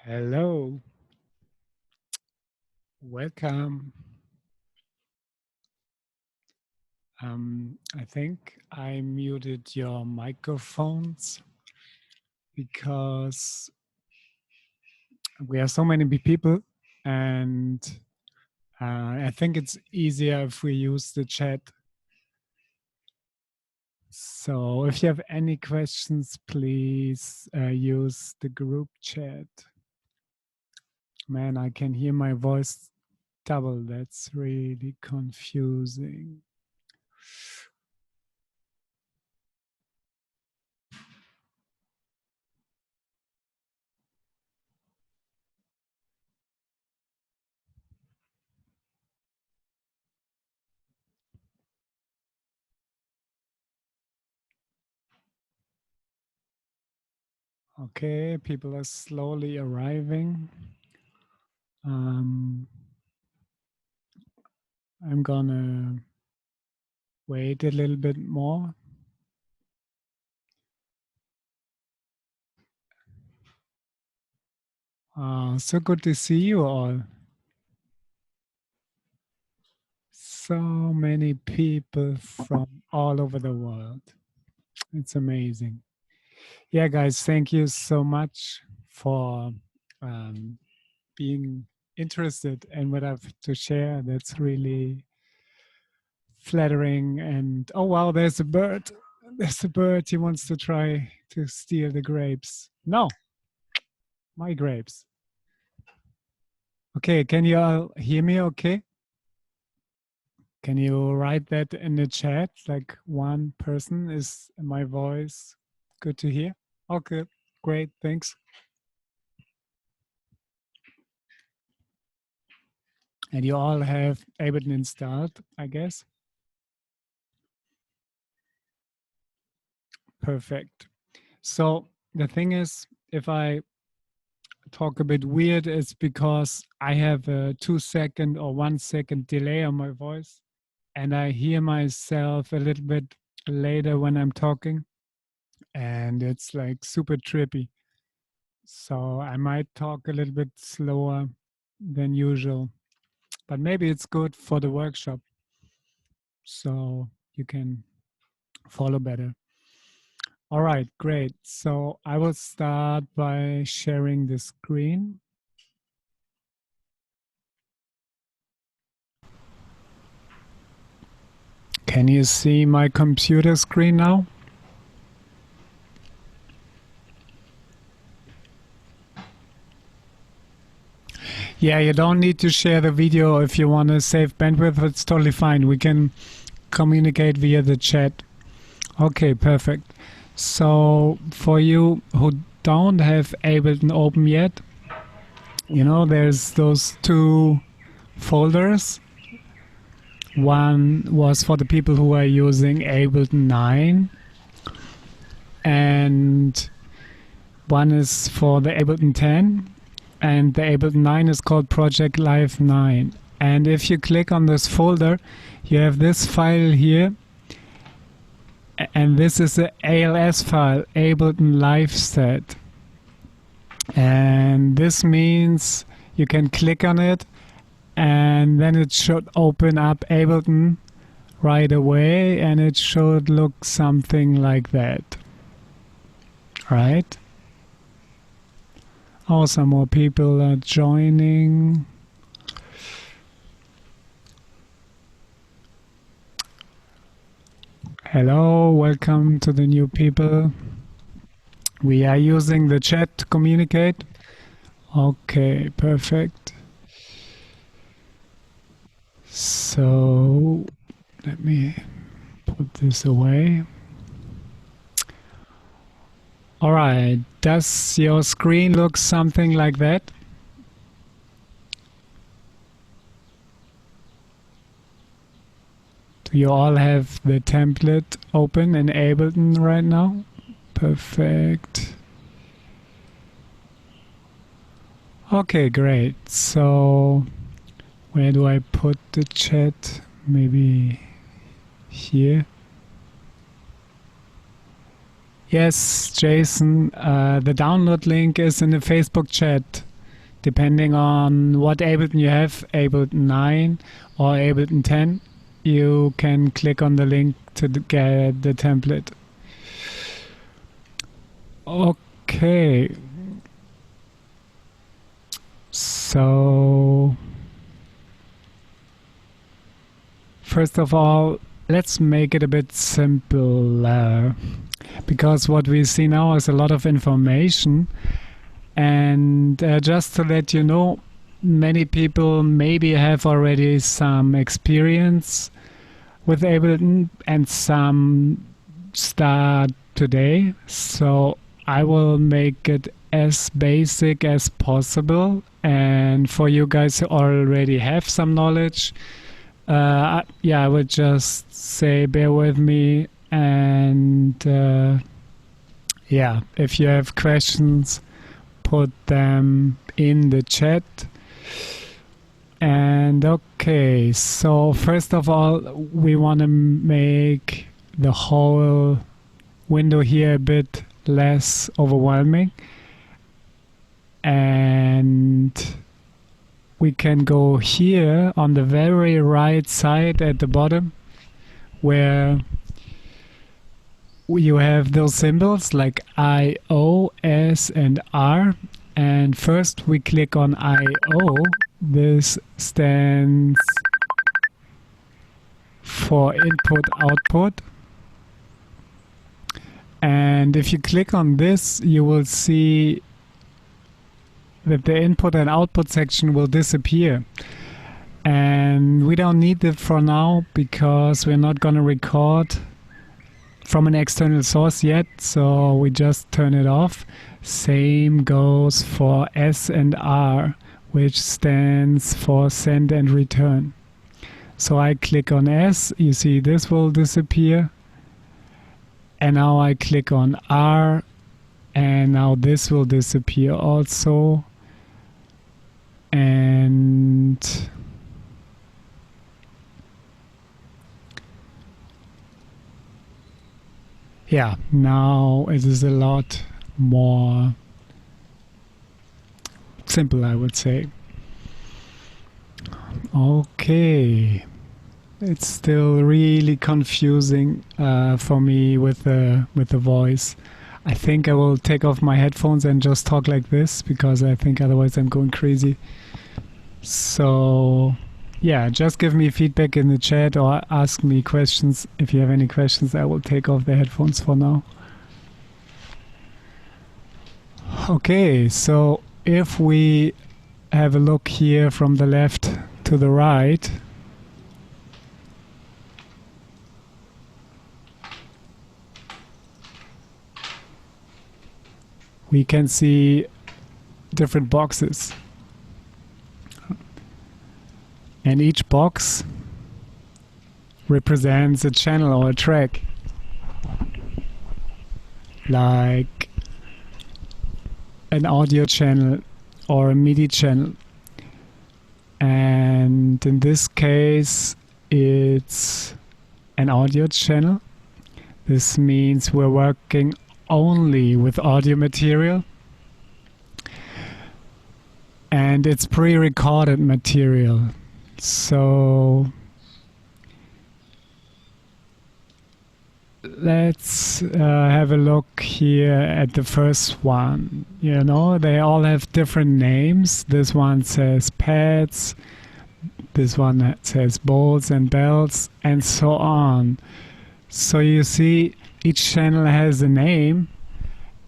Hello, welcome. I think I muted your microphones because we are so many people, and I think it's easier if we use the chat. So if you have any questions, please use the group chat. Man, I can hear my voice double. That's really confusing. Okay, people are slowly arriving. I'm gonna wait a little bit more. So good to see you all. So many people from all over the world. It's amazing. Yeah, guys, thank you so much for being interested in what I have to share. That's really flattering. And oh, wow, there's a bird. There's a bird. He wants to try to steal the grapes. No, my grapes. Okay, can you all hear me okay? Can you write that in the chat? Like one person, is my voice good to hear? Okay, great, thanks. And you all have Ableton installed, I guess? Perfect. So the thing is, if I talk a bit weird, it's because I have a 2-second or 1-second delay on my voice. And I hear myself a little bit later when I'm talking. And it's like super trippy. So I might talk a little bit slower than usual, but maybe it's good for the workshop so you can follow better. All right, great. So I will start by sharing the screen. Can you see my computer screen now? Yeah, you don't need to share the video if you want to save bandwidth. It's totally fine. We can communicate via the chat. Okay, perfect. So for you who don't have Ableton open yet, you know, there's those two folders. One was for the people who are using Ableton 9, and one is for the Ableton 10, and the Ableton 9 is called Project Live 9. And if you click on this folder, you have this file here, and this is the ALS file, Ableton Live Set. And this means you can click on it, and then it should open up Ableton right away, and it should look something like that. Right? Oh, some more people are joining. Hello, welcome to the new people. We are using the chat to communicate. Okay, perfect. So let me put this away. All right, does your screen look something like that? Do you all have the template open in Ableton right now? Perfect. Okay, great. So where do I put the chat? Maybe here. Yes, Jason, the download link is in the Facebook chat. depending on what Ableton you have, Ableton 9 or Ableton 10, you can click on the link to get the template. Okay. So, first of all, let's make it a bit simpler, because what we see now is a lot of information. And just to let you know, many people maybe have already some experience with Ableton and some start today. So I will make it as basic as possible. And for you guys who already have some knowledge, I would just say bear with me. And if you have questions, put them in the chat. And okay, so first of all, we want to make the whole window here a bit less overwhelming. And we can go here on the very right side at the bottom, where you have those symbols like I, O, S, and R. And first we click on I, O. This stands for input output. And if you click on this, you will see that the input and output section will disappear. And we don't need it for now because we're not going to record from an external source yet, so we just turn it off. Same goes for S and R, which stands for send and return. So I click on S, you see this will disappear. And now I click on R, and now this will disappear also. And yeah, now it is a lot more simple, I would say. Okay, it's still really confusing for me with the voice. I think I will take off my headphones and just talk like this, because I think otherwise I'm going crazy. So yeah, just give me feedback in the chat or ask me questions. If you have any questions, I will take off the headphones for now. Okay, so if we have a look here from the left to the right, we can see different boxes. And each box represents a channel or a track. Like an audio channel or a MIDI channel. And in this case, it's an audio channel. This means we're working only with audio material. And it's pre-recorded material. So let's have a look here at the first one. You know, they all have different names. This one says pads, this one says bowls and bells, and so on. So you see, each channel has a name,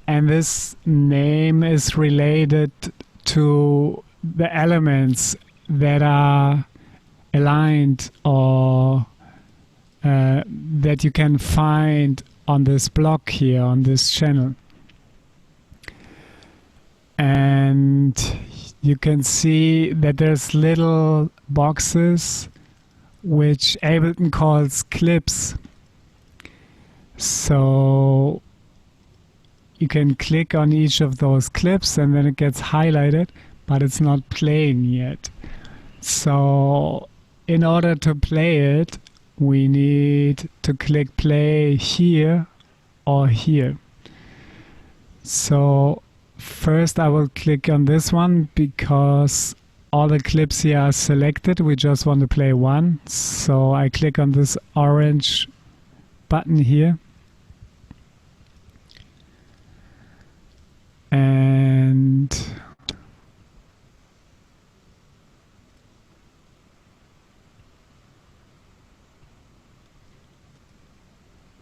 and this name is related to the elements that are aligned or that you can find on this block here, on this channel. And you can see that there's little boxes which Ableton calls clips. So you can click on each of those clips and then it gets highlighted, but it's not playing yet. So in order to play it, we need to click play here or here. So first I will click on this one because all the clips here are selected. We just want to play one. So I click on this orange button here. And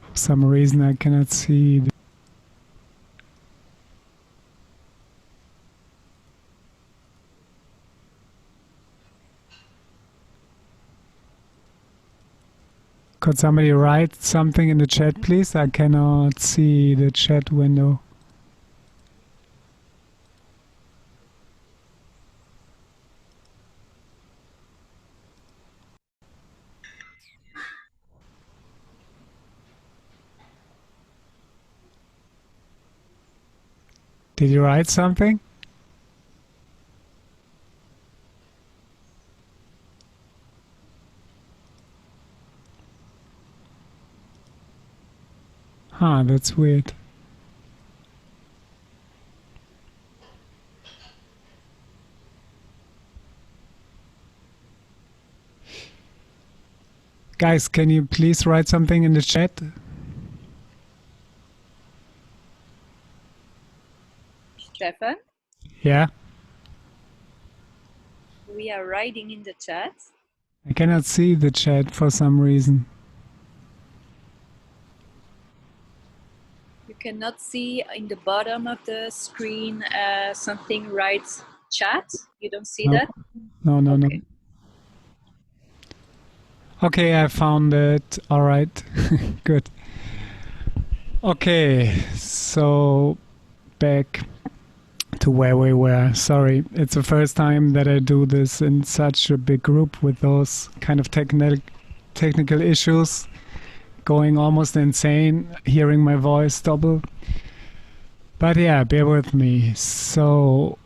for some reason I cannot see Could somebody write something in the chat, please? I cannot see the chat window. Did you write something? Huh, that's weird. Guys, can you please write something in the chat? Steffen? Yeah? We are writing in the chat. I cannot see the chat for some reason. You cannot see in the bottom of the screen something writes chat? You don't see that? No, no, Okay. no. Okay, I found it. All right. Good. Okay, so back to where we were. Sorry, it's the first time that I do this in such a big group with those kind of technical issues, going almost insane, hearing my voice double. But yeah, bear with me. So,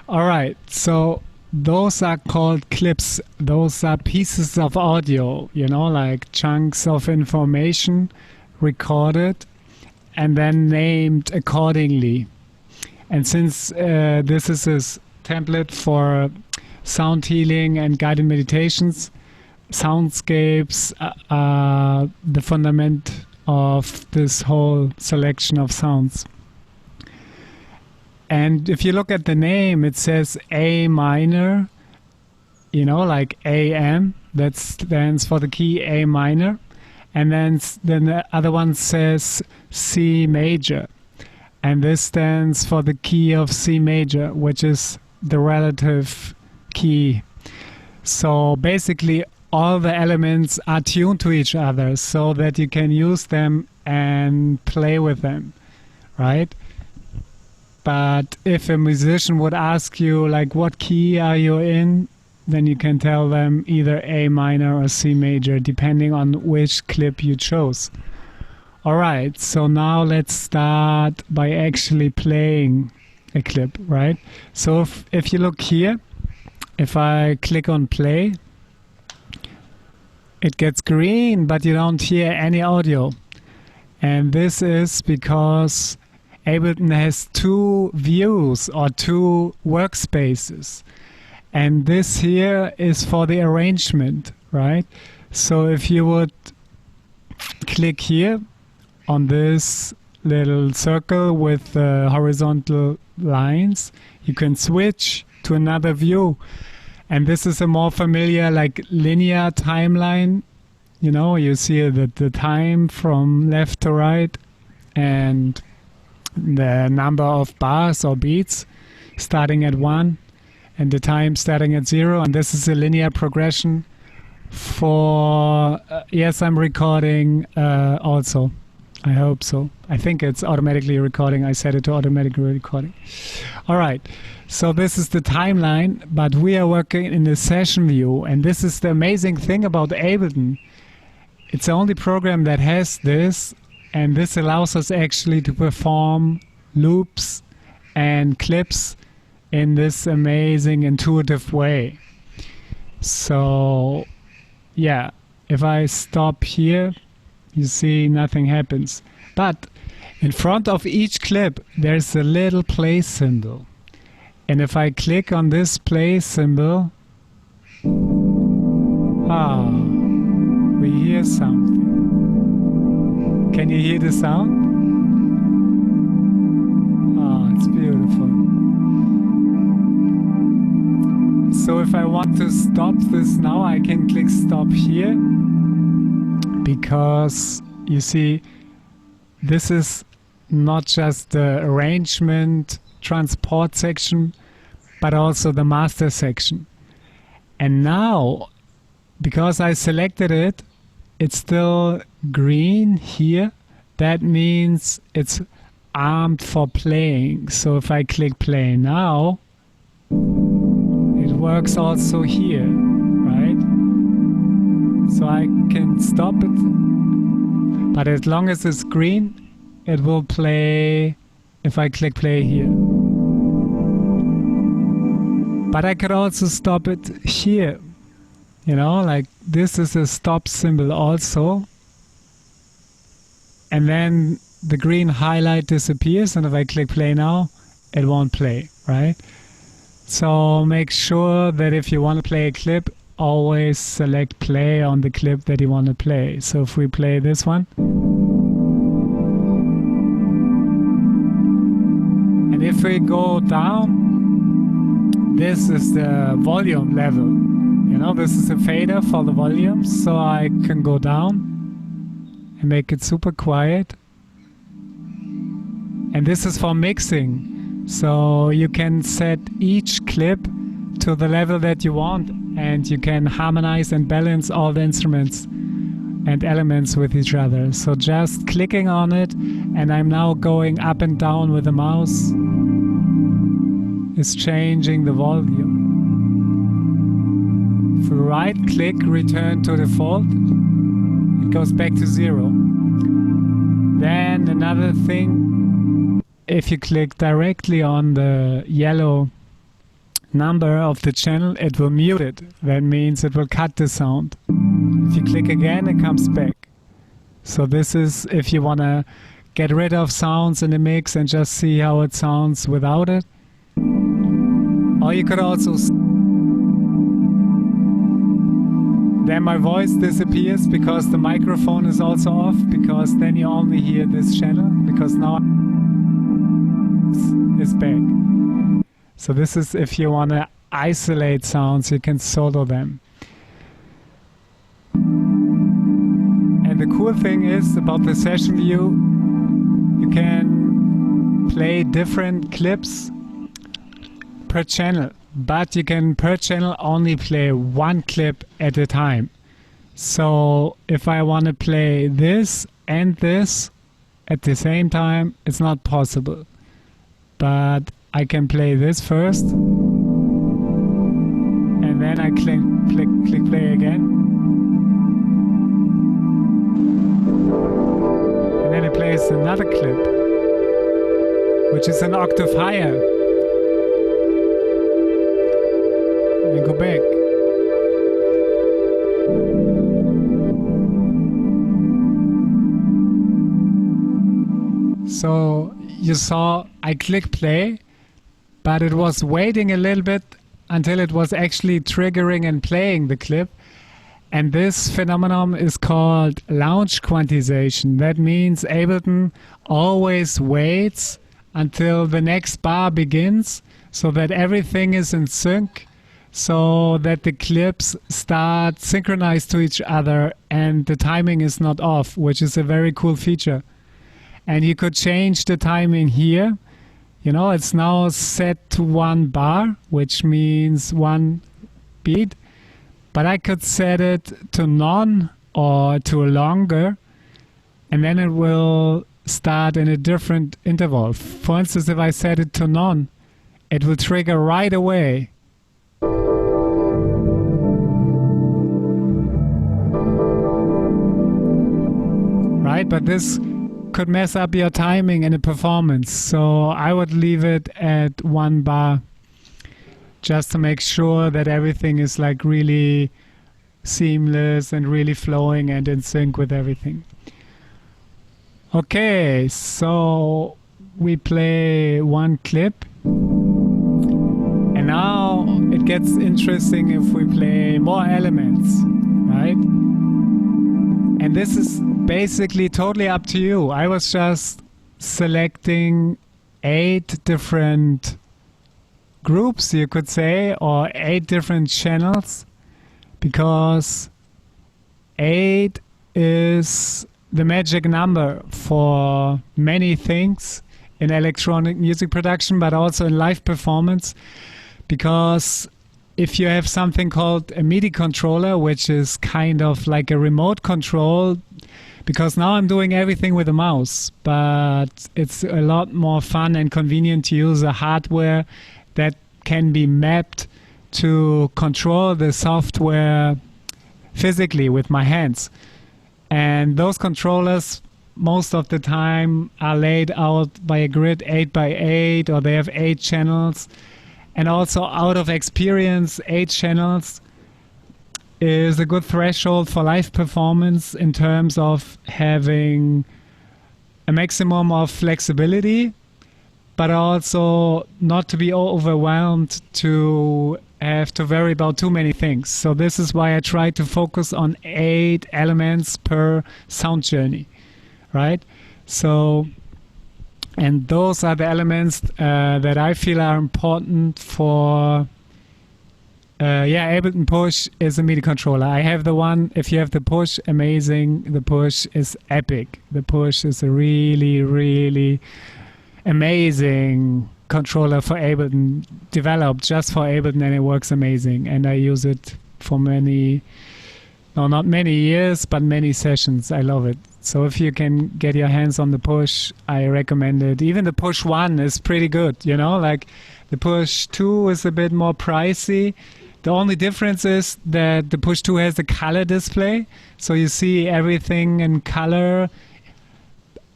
all right, so those are called clips. Those are pieces of audio, you know, like chunks of information recorded and then named accordingly. And since this is a template for sound healing and guided meditations, soundscapes are the fundament of this whole selection of sounds. And if you look at the name, it says A minor, you know, like AM. That stands for the key A minor. And then the other one says C major. And this stands for the key of C major, which is the relative key. So basically, all the elements are tuned to each other so that you can use them and play with them, right? But if a musician would ask you, like, what key are you in, then you can tell them either A minor or C major, depending on which clip you chose. All right, so now let's start by actually playing a clip, right? So if you look here, if I click on play, it gets green, but you don't hear any audio. And this is because Ableton has two views or two workspaces. And this here is for the arrangement, right? So if you would click here on this little circle with horizontal lines, you can switch to another view. And this is a more familiar, like, linear timeline. You know, you see the time from left to right and the number of bars or beats starting at 1 and the time starting at 0. And this is a linear progression for, yes, I'm recording also. I hope so. I think it's automatically recording. I set it to automatically recording. All right. So this is the timeline, but we are working in the session view. And this is the amazing thing about Ableton. It's the only program that has this. And this allows us actually to perform loops and clips in this amazing intuitive way. So yeah, if I stop here, you see nothing happens. But In front of each clip, there's a little play symbol. And if I click on this play symbol, we hear something. Can you hear the sound? It's beautiful. So if I want to stop this now, I can click stop here, because you see, this is not just the arrangement transport section, but also the master section. And now, because I selected it, it's still green here. That means it's armed for playing. So if I click play now, it works also here, right? So I can stop it, but as long as it's green, it will play if I click play here. But I could also stop it here, you know, like this is a stop symbol also. And then the green highlight disappears, and if I click play now, it won't play, right? So make sure that if you want to play a clip, always select play on the clip that you want to play. So if we play this one, and if we go down, this is the volume level. You know, this is a fader for the volume, so I can go down and make it super quiet. And this is for mixing. So you can set each clip to the level that you want, and you can harmonize and balance all the instruments and elements with each other. So just clicking on it, and I'm now going up and down with the mouse, is changing the volume. If we right click, return to default, it goes back to 0. Then another thing, if you click directly on the yellow number of the channel, it will mute it. That means it will cut the sound. If you click again, it comes back. So this is if you want to get rid of sounds in the mix and just see how it sounds without it. Or you could also... Then my voice disappears because the microphone is also off, because then you only hear this channel, because now is back. So this is if you want to isolate sounds, you can solo them. And the cool thing is about the session view, you can play different clips per channel, but you can per channel only play one clip at a time. So if I want to play this and this at the same time, it's not possible. But I can play this first, and then I click play again, and then it plays another clip, which is an octave higher, and go back. So you saw I click play, but it was waiting a little bit until it was actually triggering and playing the clip. And this phenomenon is called launch quantization. That means Ableton always waits until the next bar begins, so that everything is in sync, so that the clips start synchronized to each other and the timing is not off, which is a very cool feature. And you could change the timing here. You know, it's now set to 1 bar, which means 1 beat. But I could set it to none or to longer, and then it will start in a different interval. For instance, if I set it to none, it will trigger right away. Right? But this could mess up your timing in a performance, so I would leave it at 1 bar just to make sure that everything is like really seamless and really flowing and in sync with everything. Okay, so we play one clip. And now it gets interesting if we play more elements, right? And this is basically totally up to you. I was just selecting 8 different groups, you could say, or 8 different channels, because 8 is the magic number for many things in electronic music production, but also in live performance. Because if you have something called a MIDI controller, which is kind of like a remote control, because now I'm doing everything with a mouse, but it's a lot more fun and convenient to use a hardware that can be mapped to control the software physically with my hands. And those controllers most of the time are laid out by a grid 8x8, or they have 8 channels. And also, out of experience, 8 channels is a good threshold for live performance in terms of having a maximum of flexibility, but also not to be overwhelmed to have to worry about too many things. So this is why I try to focus on 8 elements per sound journey, right? So, and those are the elements that I feel are important for, Ableton Push is a MIDI controller. I have the one, if you have the Push, amazing. The Push is epic. The Push is a really, really amazing controller for Ableton, developed just for Ableton, and it works amazing. And I use it for many, no, not many years, but many sessions. I love it. So if you can get your hands on the Push, I recommend it. Even the Push 1 is pretty good, you know, like the Push 2 is a bit more pricey. The only difference is that the Push 2 has a color display, so you see everything in color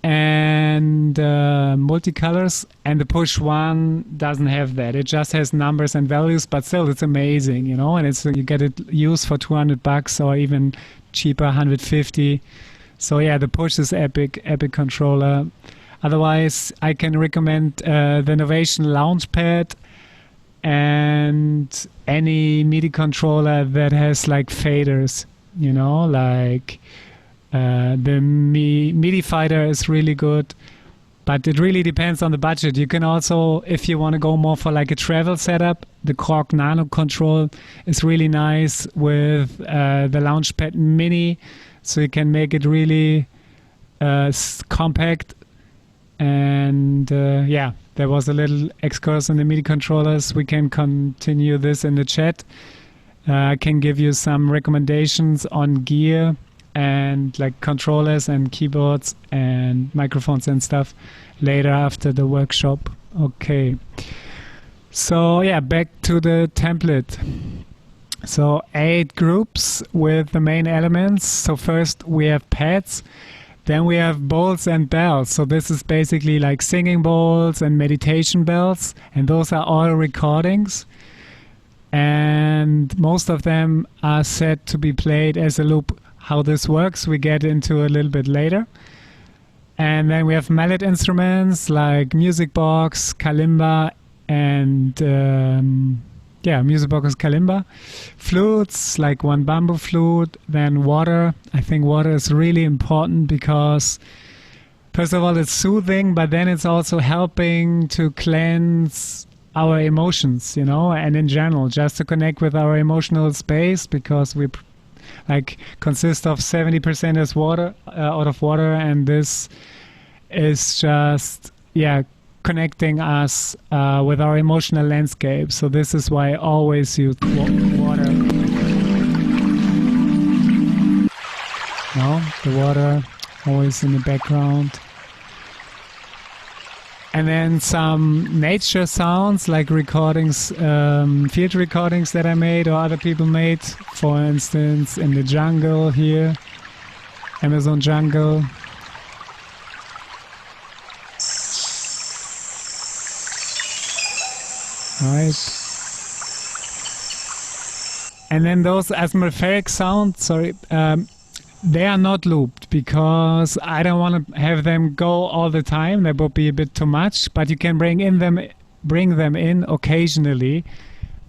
and multicolors, and the Push 1 doesn't have that. It just has numbers and values, but still it's amazing, you know, and it's, you get it used for $200 or even cheaper, 150. So yeah, the Push is epic controller. Otherwise, I can recommend the Novation Launchpad and any MIDI controller that has like faders, you know, like the MIDI Fighter is really good, but it really depends on the budget. You can also, if you want to go more for like a travel setup, the Korg Nano Control is really nice with the Launchpad Mini, so you can make it really compact. And yeah, there was a little excursus on the MIDI controllers. We can continue this in the chat. I can give you some recommendations on gear and like controllers and keyboards and microphones and stuff later after the workshop. Okay, so yeah, back to the template. So 8 groups with the main elements. So first we have pads, then we have bowls and bells. So this is basically like singing bowls and meditation bells, and those are all recordings, and most of them are set to be played as a loop. How this works we get into a little bit later. And then we have mallet instruments like music box, kalimba, and music box is kalimba. Flutes, like one bamboo flute. Then water. I think water is really important because first of all it's soothing, but then it's also helping to cleanse our emotions, you know, and in general just to connect with our emotional space, because we like consist of 70% as water, out of water, and this is just connecting us with our emotional landscape. So this is why I always use water. No, the water always in the background. And then some nature sounds like recordings, field recordings that I made or other people made. For instance, in the jungle here, Amazon jungle. Right. And then those atmospheric sounds, they are not looped. because I don't want to have them go all the time. That would be a bit too much. But you can bring them in occasionally,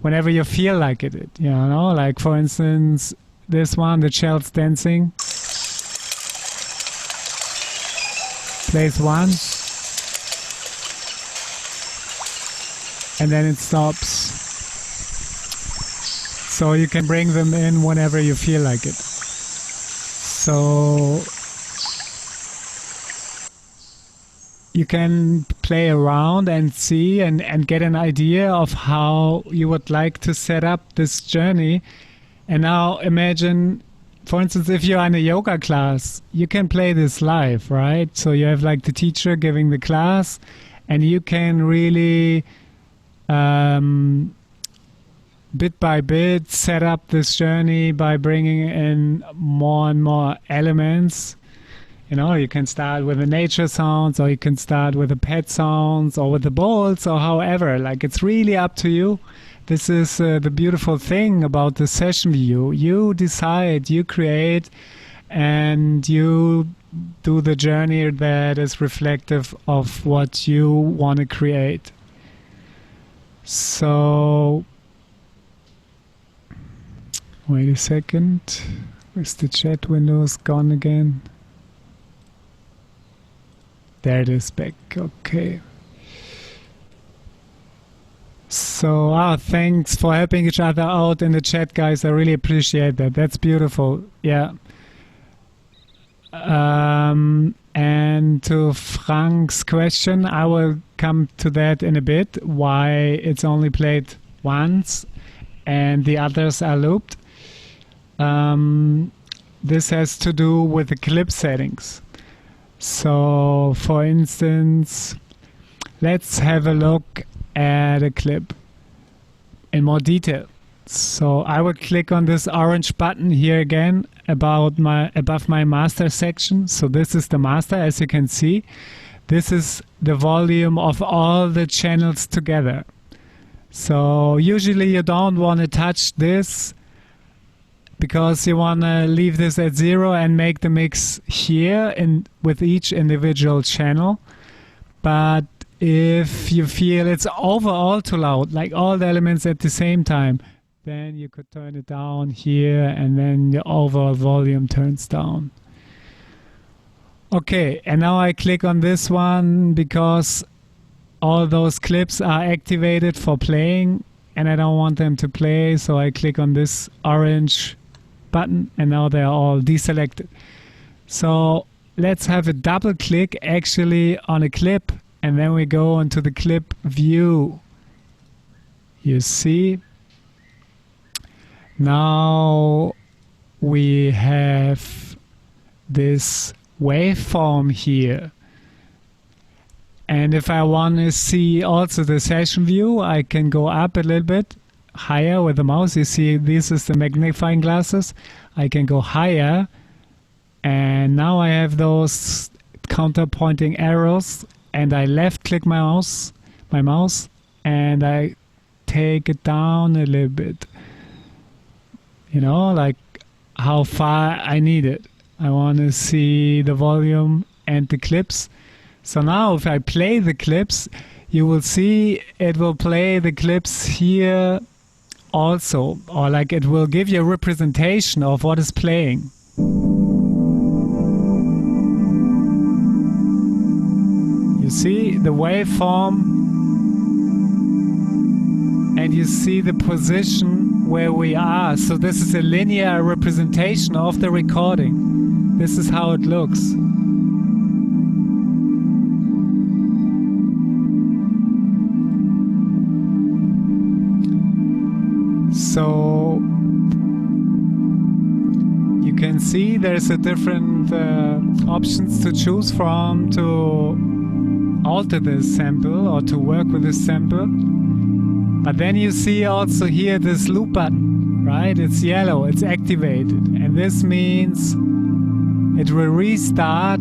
whenever you feel like it. You know, like for instance, this one, the child's dancing, plays once, and then it stops. So you can bring them in whenever you feel like it. So you can play around and see and get an idea of how you would like to set up this journey. And now imagine, for instance, if you're in a yoga class, you can play this live, right? So you have like the teacher giving the class, and you can really bit by bit set up this journey by bringing in more and more elements. You know, you can start with the nature sounds, or you can start with the pet sounds, or with the bowls, or however. Like, it's really up to you. This is the beautiful thing about the session view. You decide, you create, and you do the journey that is reflective of what you want to create. So wait a second. Is the chat window gone again? There it is back. Okay. So, thanks for helping each other out in the chat, guys. I really appreciate that. That's beautiful. Yeah. And to Frank's question, I will come to that in a bit, why it's only played once and the others are looped. This has to do with the clip settings. So, for instance, let's have a look at a clip in more detail. So I will click on this orange button here again above my master section. So this is the master, as you can see. This is the volume of all the channels together. So usually you don't want to touch this, because you want to leave this at 0 and make the mix here with each individual channel. But if you feel it's overall too loud, like all the elements at the same time, then you could turn it down here, and then the overall volume turns down. Okay, and now I click on this one because all those clips are activated for playing, and I don't want them to play, so I click on this orange button, and now they're all deselected. So let's have a double click actually on a clip, and then we go into the clip view. You see, now we have this waveform here. And if I want to see also the session view, I can go up a little bit higher with the mouse. You see, this is the magnifying glasses. I can go higher, and now I have those counter-pointing arrows, and I left-click my mouse, and I take it down a little bit. You know, like how far I need it. I want to see the volume and the clips. So now if I play the clips, you will see it will play the clips here also, or like it will give you a representation of what is playing. You see the waveform, and you see the position where we are. So this is a linear representation of the recording. This is how it looks. So you can see there's a different options to choose from to alter this sample or to work with this sample. But then you see also here this loop button, right? It's yellow, it's activated. And this means it will restart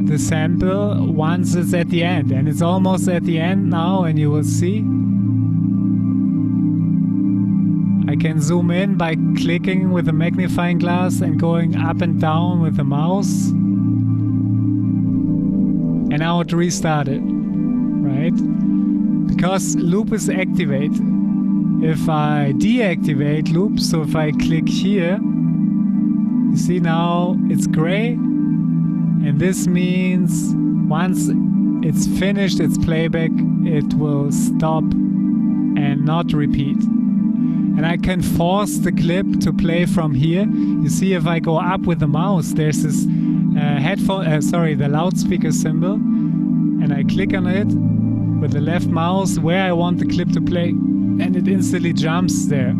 the sample once it's at the end. And it's almost at the end now, and you will see. I can zoom in by clicking with the magnifying glass and going up and down with the mouse. And now it restarted, right? Because loop is activated. If I deactivate loop, so if I click here, you see now it's gray, and this means once it's finished its playback, it will stop and not repeat. And I can force the clip to play from here. You see, if I go up with the mouse, there's this the loudspeaker symbol, and I click on it with the left mouse where I want the clip to play, and it instantly jumps there.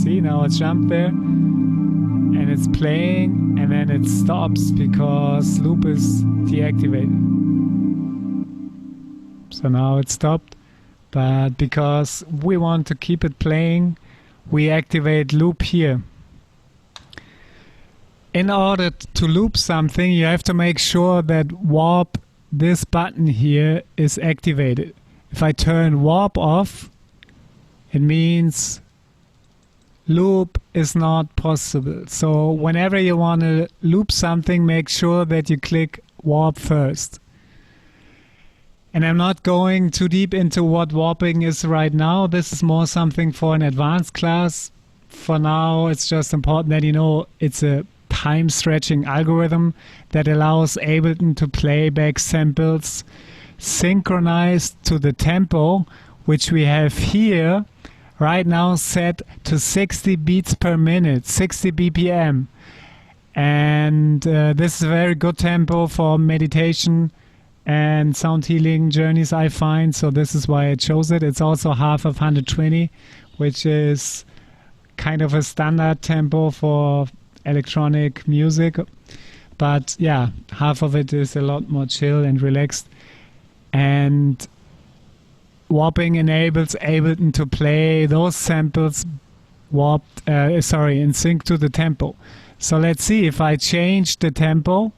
See, now it jumped there, and it's playing, and then it stops because loop is deactivated. So now it stopped, but because we want to keep it playing, we activate loop here. In order to loop something, you have to make sure that warp, this button here, is activated. If I turn warp off, it means loop is not possible. So whenever you want to loop something, make sure that you click warp first. And I'm not going too deep into what warping is right now. This is more something for an advanced class. For now, it's just important that you know it's a time stretching algorithm that allows Ableton to play back samples synchronized to the tempo, which we have here right now set to 60 beats per minute, 60 BPM. And this is a very good tempo for meditation and sound healing journeys, I find. So this is why I chose it. It's also half of 120, which is kind of a standard tempo for electronic music. But yeah, half of it is a lot more chill and relaxed. And warping enables Ableton to play those samples in sync to the tempo. So let's see, if I change the tempo,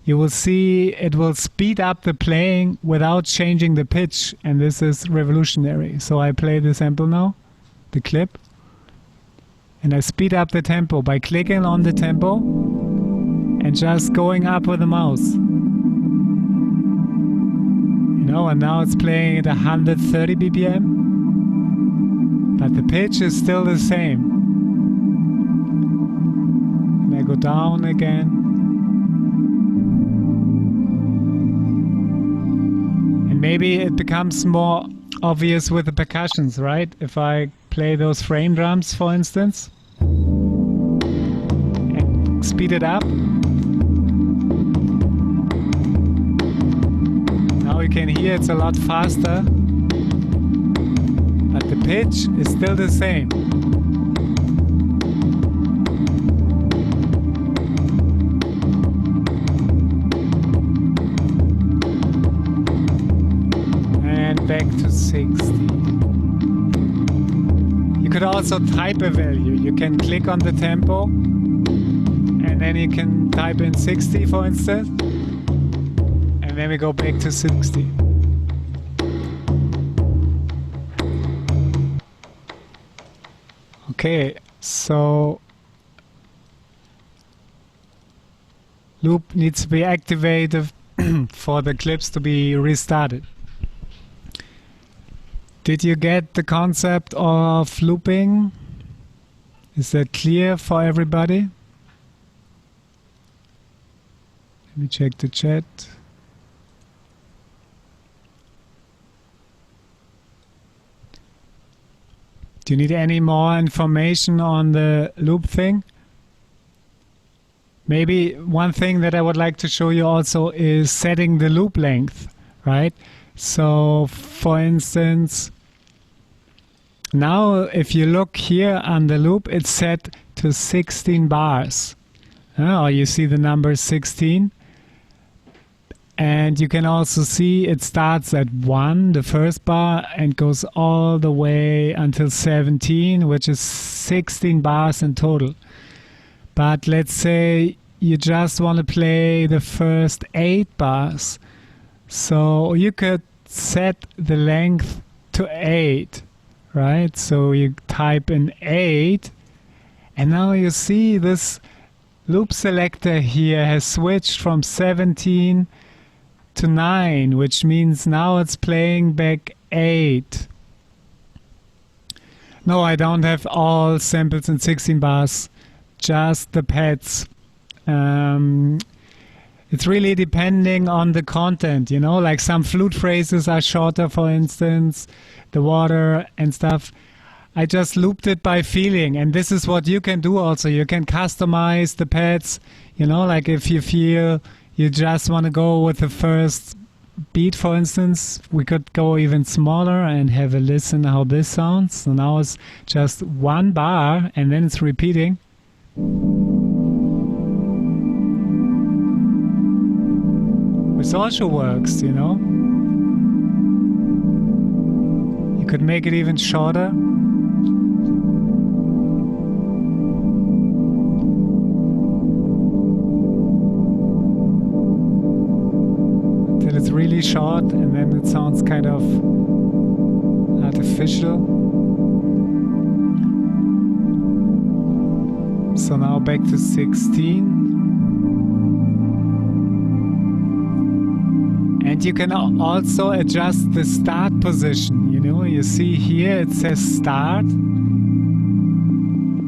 you will see it will speed up the playing without changing the pitch, and this is revolutionary. So I play the sample now, the clip, and I speed up the tempo by clicking on the tempo and just going up with the mouse. You know, and now it's playing at 130 BPM, but the pitch is still the same. And I go down again. And maybe it becomes more obvious with the percussions, right? If I play those frame drums, for instance, and speed it up. You can hear it's a lot faster, but the pitch is still the same. And back to 60. You could also type a value. You can click on the tempo and then you can type in 60, for instance. And then we go back to 60. Okay, so loop needs to be activated for the clips to be restarted. Did you get the concept of looping? Is that clear for everybody? Let me check the chat. Do you need any more information on the loop thing? Maybe one thing that I would like to show you also is setting the loop length, right? So for instance, now if you look here on the loop, it's set to 16 bars. Or you see the number 16. And you can also see it starts at 1, the first bar, and goes all the way until 17, which is 16 bars in total. But let's say you just want to play the first 8 bars. So you could set the length to 8. right? So you type in 8, and now you see this loop selector here has switched from 17 to 9, which means now it's playing back 8. No, I don't have all samples in 16 bars, just the pads. It's really depending on the content, you know, like some flute phrases are shorter, for instance, the water and stuff. I just looped it by feeling, and this is what you can do also. You can customize the pads, you know, like if you feel you just want to go with the first beat, for instance, we could go even smaller and have a listen how this sounds. So now it's just one bar and then it's repeating. Which also works, you know. You could make it even shorter. Until it's really short and then it sounds kind of artificial. So now back to 16. And you can also adjust the start position, you know, you see here it says start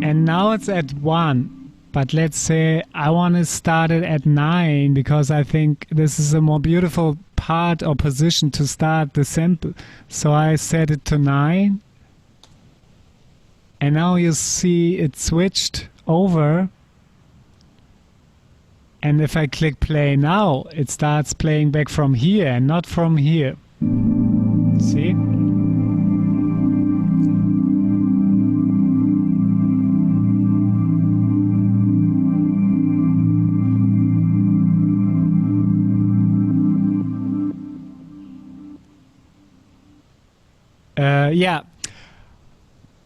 and now it's at 1, but let's say I want to start it at 9 because I think this is a more beautiful part or position to start the sample. So I set it to 9 and now you see it switched over. And if I click play now, it starts playing back from here and not from here. See? Yeah.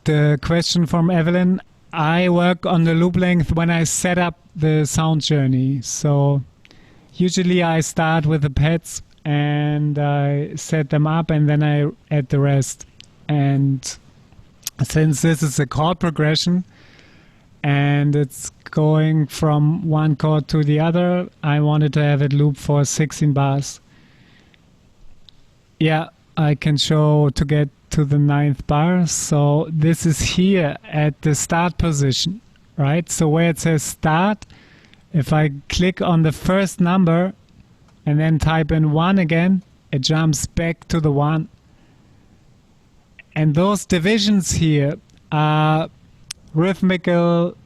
The question from Evelyn. I work on the loop length when I set up the sound journey. So usually I start with the pads and I set them up and then I add the rest. And since this is a chord progression and it's going from one chord to the other, I wanted to have it loop for 16 bars. Yeah, I can show to get to the 9th bar. So this is here at the start position, right? So where it says start, if I click on the first number and then type in 1 again, it jumps back to the 1. And those divisions here are rhythmical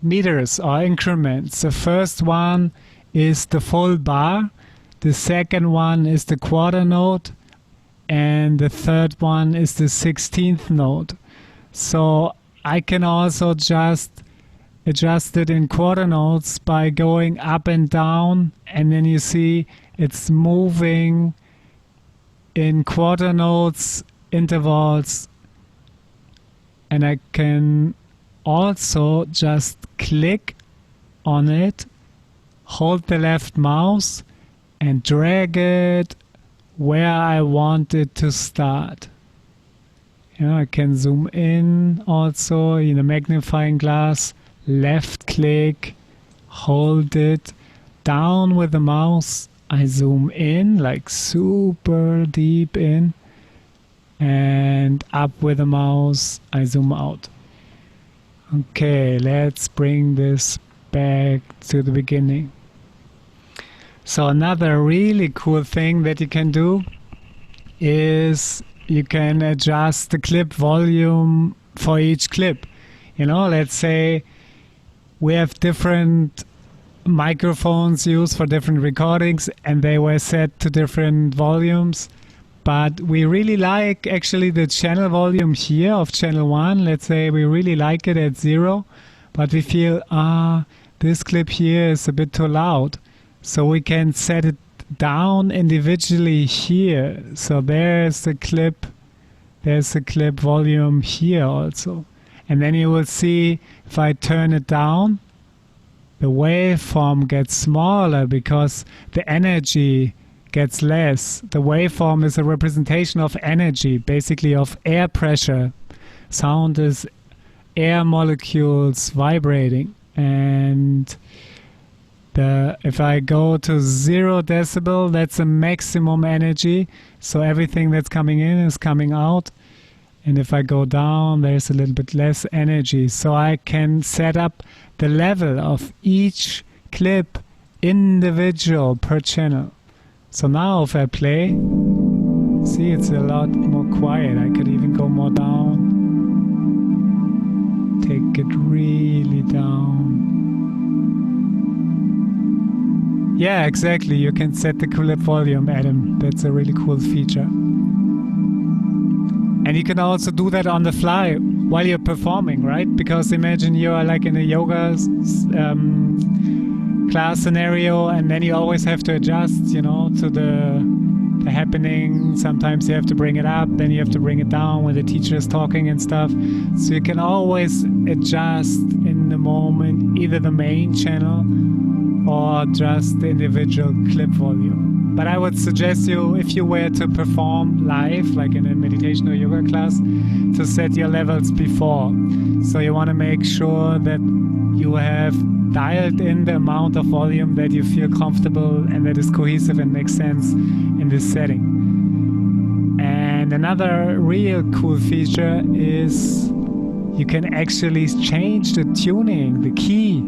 meters or increments. The first one is the full bar, the second one is the quarter note, and the third one is the 16th note. So I can also just adjust it in quarter notes by going up and down, and then you see it's moving in quarter notes intervals. And I can also just click on it, hold the left mouse and drag it where I want it to start. Yeah, I can zoom in also in a magnifying glass, left click, hold it, down with the mouse, I zoom in like super deep in, and up with the mouse, I zoom out. Okay, let's bring this back to the beginning. So another really cool thing that you can do is you can adjust the clip volume for each clip. You know, let's say we have different microphones used for different recordings and they were set to different volumes, but we really like actually the channel volume here of channel 1. Let's say we really like it at 0, but we feel this clip here is a bit too loud. So we can set it down individually here. So there's the clip volume here also. And then you will see if I turn it down, the waveform gets smaller because the energy gets less. The waveform is a representation of energy, basically of air pressure. Sound is air molecules vibrating, and if I go to 0 decibel, that's a maximum energy, so everything that's coming in is coming out. And if I go down, there's a little bit less energy. So I can set up the level of each clip individual per channel. So now if I play, see, it's a lot more quiet. I could even go more down. Take it really down. Yeah, exactly. You can set the clip volume, Adam. That's a really cool feature. And you can also do that on the fly while you're performing, right? Because imagine you are like in a yoga class scenario, and then you always have to adjust, you know, to the happening. Sometimes you have to bring it up, then you have to bring it down when the teacher is talking and stuff. So you can always adjust in the moment, either the main channel or just the individual clip volume. But I would suggest you, if you were to perform live, like in a meditation or yoga class, to set your levels before. So you want to make sure that you have dialed in the amount of volume that you feel comfortable and that is cohesive and makes sense in this setting. And another real cool feature is you can actually change the tuning, the key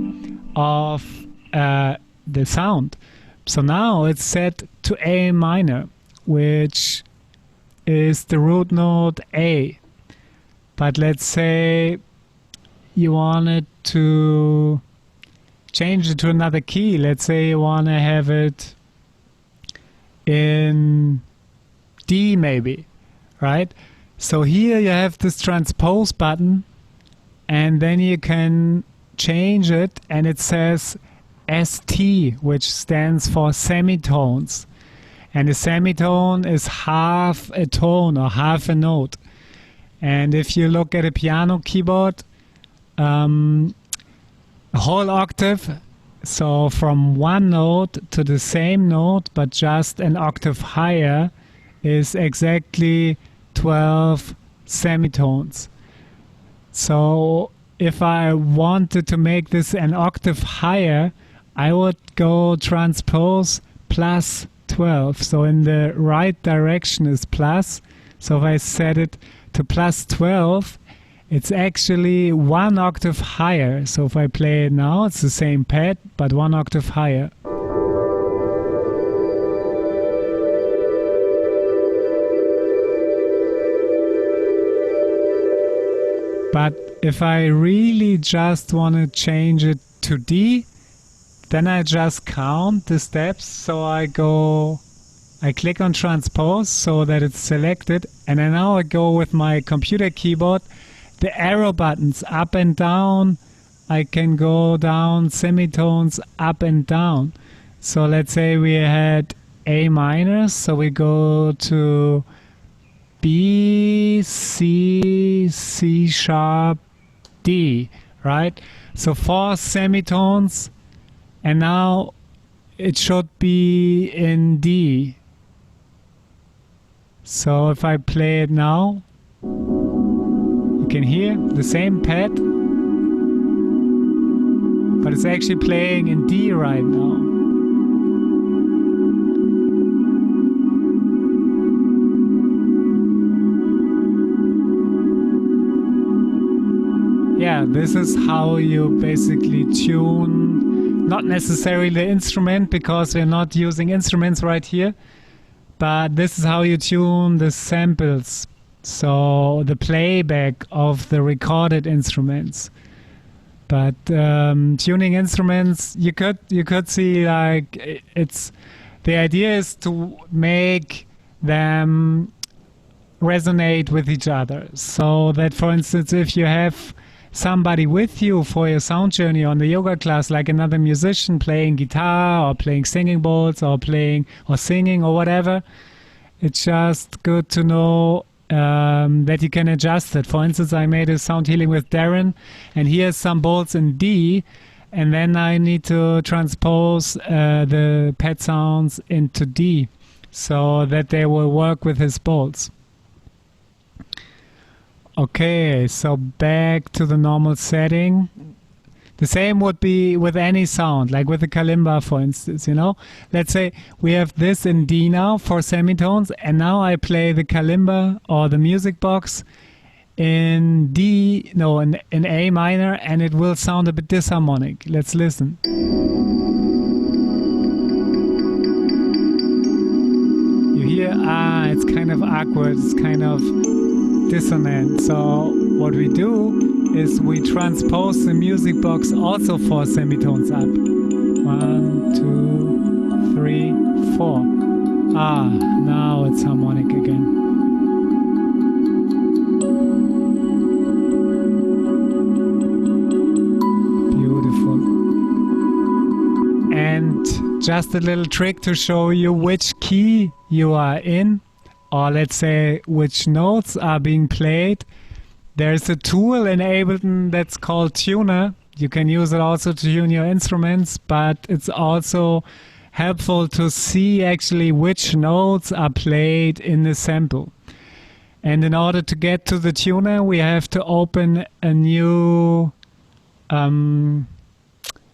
of the sound. So now it's set to A minor, which is the root note A. But let's say you wanted to change it to another key. Let's say you want to have it in D maybe, right? So here you have this transpose button, and then you can change it, and it says ST, which stands for semitones. And a semitone is half a tone or half a note. And if you look at a piano keyboard, a whole octave, so from one note to the same note but just an octave higher, is exactly 12 semitones. So if I wanted to make this an octave higher, I would go transpose plus 12. So in the right direction is plus. So if I set it to plus 12, it's actually 1 octave higher. So if I play it now, it's the same pad, but 1 octave higher. But if I really just want to change it to D, then I just count the steps. So I click on transpose so that it's selected, and then now I go with my computer keyboard, the arrow buttons up and down. I can go down semitones up and down. So let's say we had A minor, so we go to B, C, C sharp, D, right? So 4 semitones, and now it should be in D. So if I play it now, you can hear the same pad, but it's actually playing in D right now. Yeah, this is how you basically tune, not necessarily the instrument, because we're not using instruments right here, but this is how you tune the samples, so the playback of the recorded instruments. But tuning instruments, you could see, like, it's the idea is to make them resonate with each other, so that, for instance, if you have somebody with you for your sound journey on the yoga class, like another musician playing guitar or playing singing bowls or playing or singing or whatever, it's just good to know that you can adjust it. For instance, I made a sound healing with Darren, and he has some bowls in D, and then I need to transpose the pad sounds into D. so that they will work with his bolts. Okay, so back to the normal setting. The same would be with any sound, like with the kalimba, for instance, you know? Let's say we have this in D now for semitones, and now I play the kalimba or the music box in in A minor, and it will sound a bit disharmonic. Let's listen. You hear, it's kind of awkward, it's kind of dissonant. So what we do is we transpose the music box also for semitones up. 1, 2, 3, 4. Now it's harmonic again. Beautiful. And just a little trick to show you which key you are in, or let's say which notes are being played. There's a tool in Ableton that's called Tuner. You can use it also to tune your instruments, but it's also helpful to see actually which notes are played in the sample. And in order to get to the tuner, we have to open a new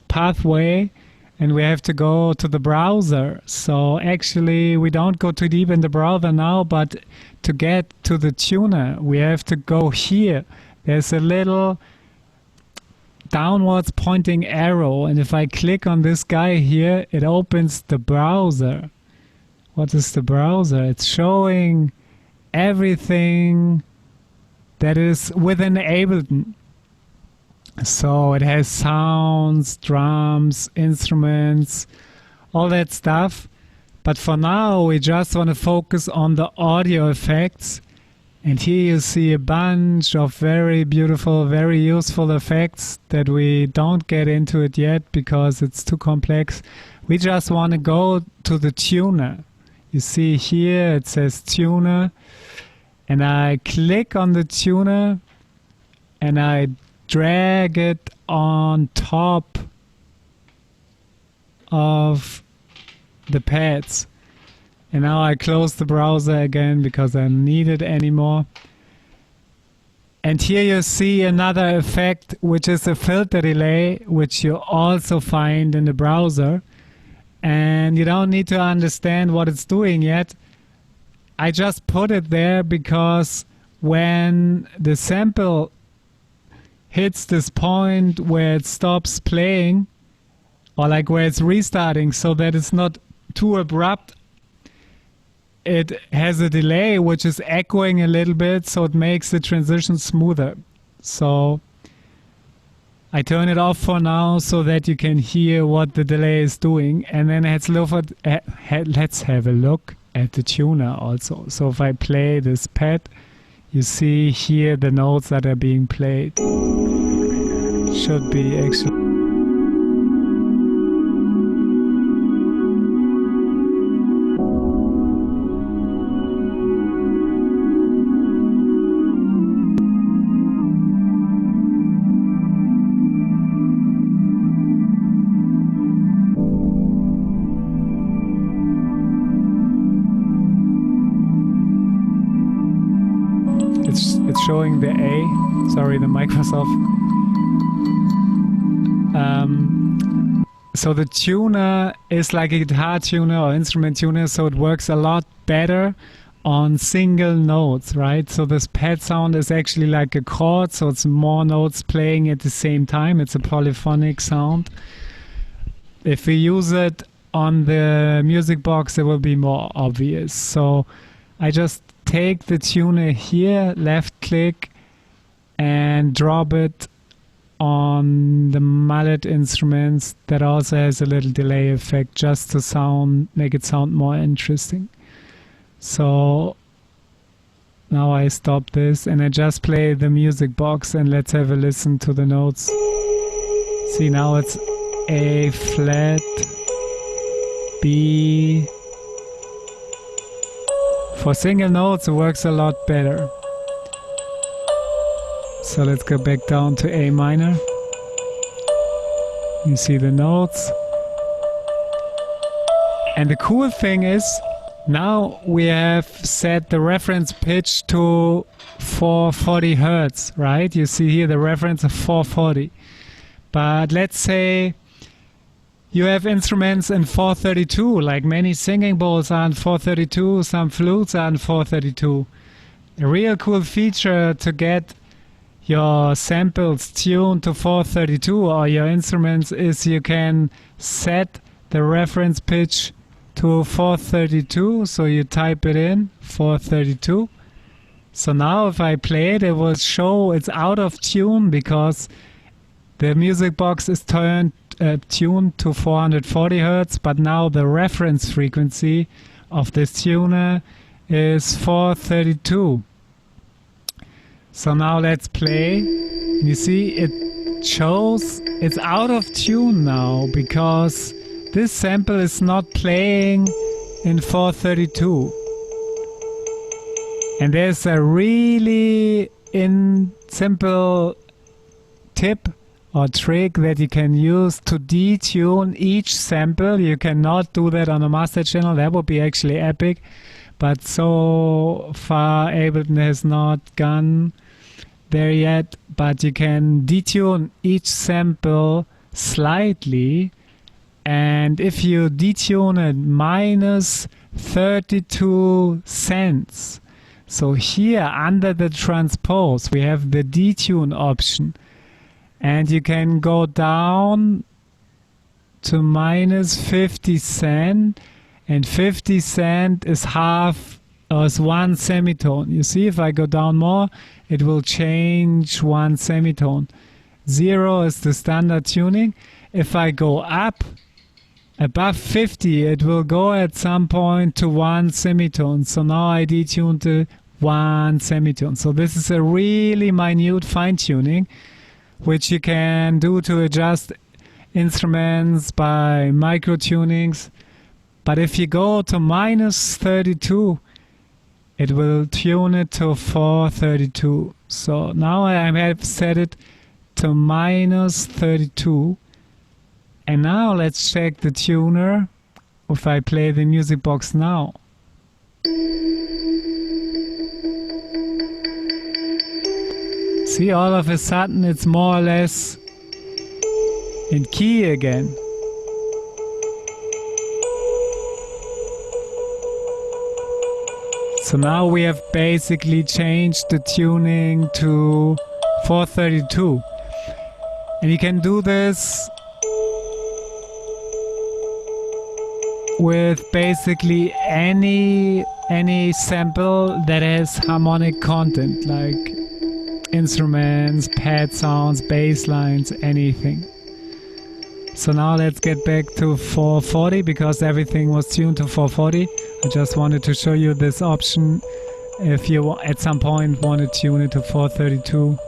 pathway, and we have to go to the browser. So actually we don't go too deep in the browser now, but to get to the tuner we have to go here. There's a little downwards pointing arrow, and if I click on this guy here, it opens the browser. What is the browser? It's showing everything that is within Ableton. So it has sounds, drums, instruments, all that stuff. But for now, we just want to focus on the audio effects. And here you see a bunch of very beautiful, very useful effects that we don't get into it yet because it's too complex. We just want to go to the tuner. You see here it says tuner. And I click on the tuner and I drag it on top of the pads. And now I close the browser again because I don't need it anymore. And here you see another effect, which is a filter delay, which you also find in the browser. And you don't need to understand what it's doing yet. I just put it there because when the sample hits this point where it stops playing, or like where it's restarting so that it's not too abrupt, it has a delay which is echoing a little bit, so it makes the transition smoother. So I turn it off for now so that you can hear what the delay is doing, and then let's have a look at the tuner also. So if I play this pad, you see here the notes that are being played. Should be actually. It's showing the A, sorry, the Microsoft. So the tuner is like a guitar tuner or instrument tuner, so it works a lot better on single notes, right? So this pad sound is actually like a chord, so it's more notes playing at the same time. It's a polyphonic sound. If we use it on the music box, it will be more obvious. So I just take the tuner here, left click, and drop it on the mallet instruments. That also has a little delay effect just to make it sound more interesting. So now I stop this and I just play the music box, and let's have a listen to the notes. See, now it's A flat, B. For single notes it works a lot better. So let's go back down to A minor. You see the notes. And the cool thing is, Now we have set the reference pitch to 440 hertz, right? You see here the reference of 440. But let's say you have instruments in 432, like many singing bowls are in 432, some flutes are in 432. A real cool feature to get your samples tuned to 432 or your instruments is you can set the reference pitch to 432, so you type it in 432. So now if I play it, it will show it's out of tune because the music box is tuned to 440 hertz, but now the reference frequency of this tuner is 432. So now let's play. You see it shows it's out of tune now because this sample is not playing in 432. And there's a really simple tip or trick that you can use to detune each sample. You cannot do that on a master channel. That would be actually epic. But so far Ableton has not gone there yet. But you can detune each sample slightly. And if you detune it minus 32 cents, so here under the transpose we have the detune option, and you can go down to minus 50 cent, and 50 cent is half or is one semitone. You see, if I go down more, it will change one semitone. 0 is the standard tuning. If I go up above 50, it will go at some point to one semitone. So now I detuned to one semitone. So this is a really minute fine-tuning, which you can do to adjust instruments by micro-tunings. But if you go to minus 32, it will tune it to 432. So now I have set it to minus 32. And now let's check the tuner if I play the music box now. See, all of a sudden it's more or less in key again. So now we have basically changed the tuning to 432. And you can do this with basically any sample that has harmonic content, like instruments, pad sounds, bass lines, anything. So now let's get back to 440 because everything was tuned to 440. I just wanted to show you this option if you at some point want to tune it to 432.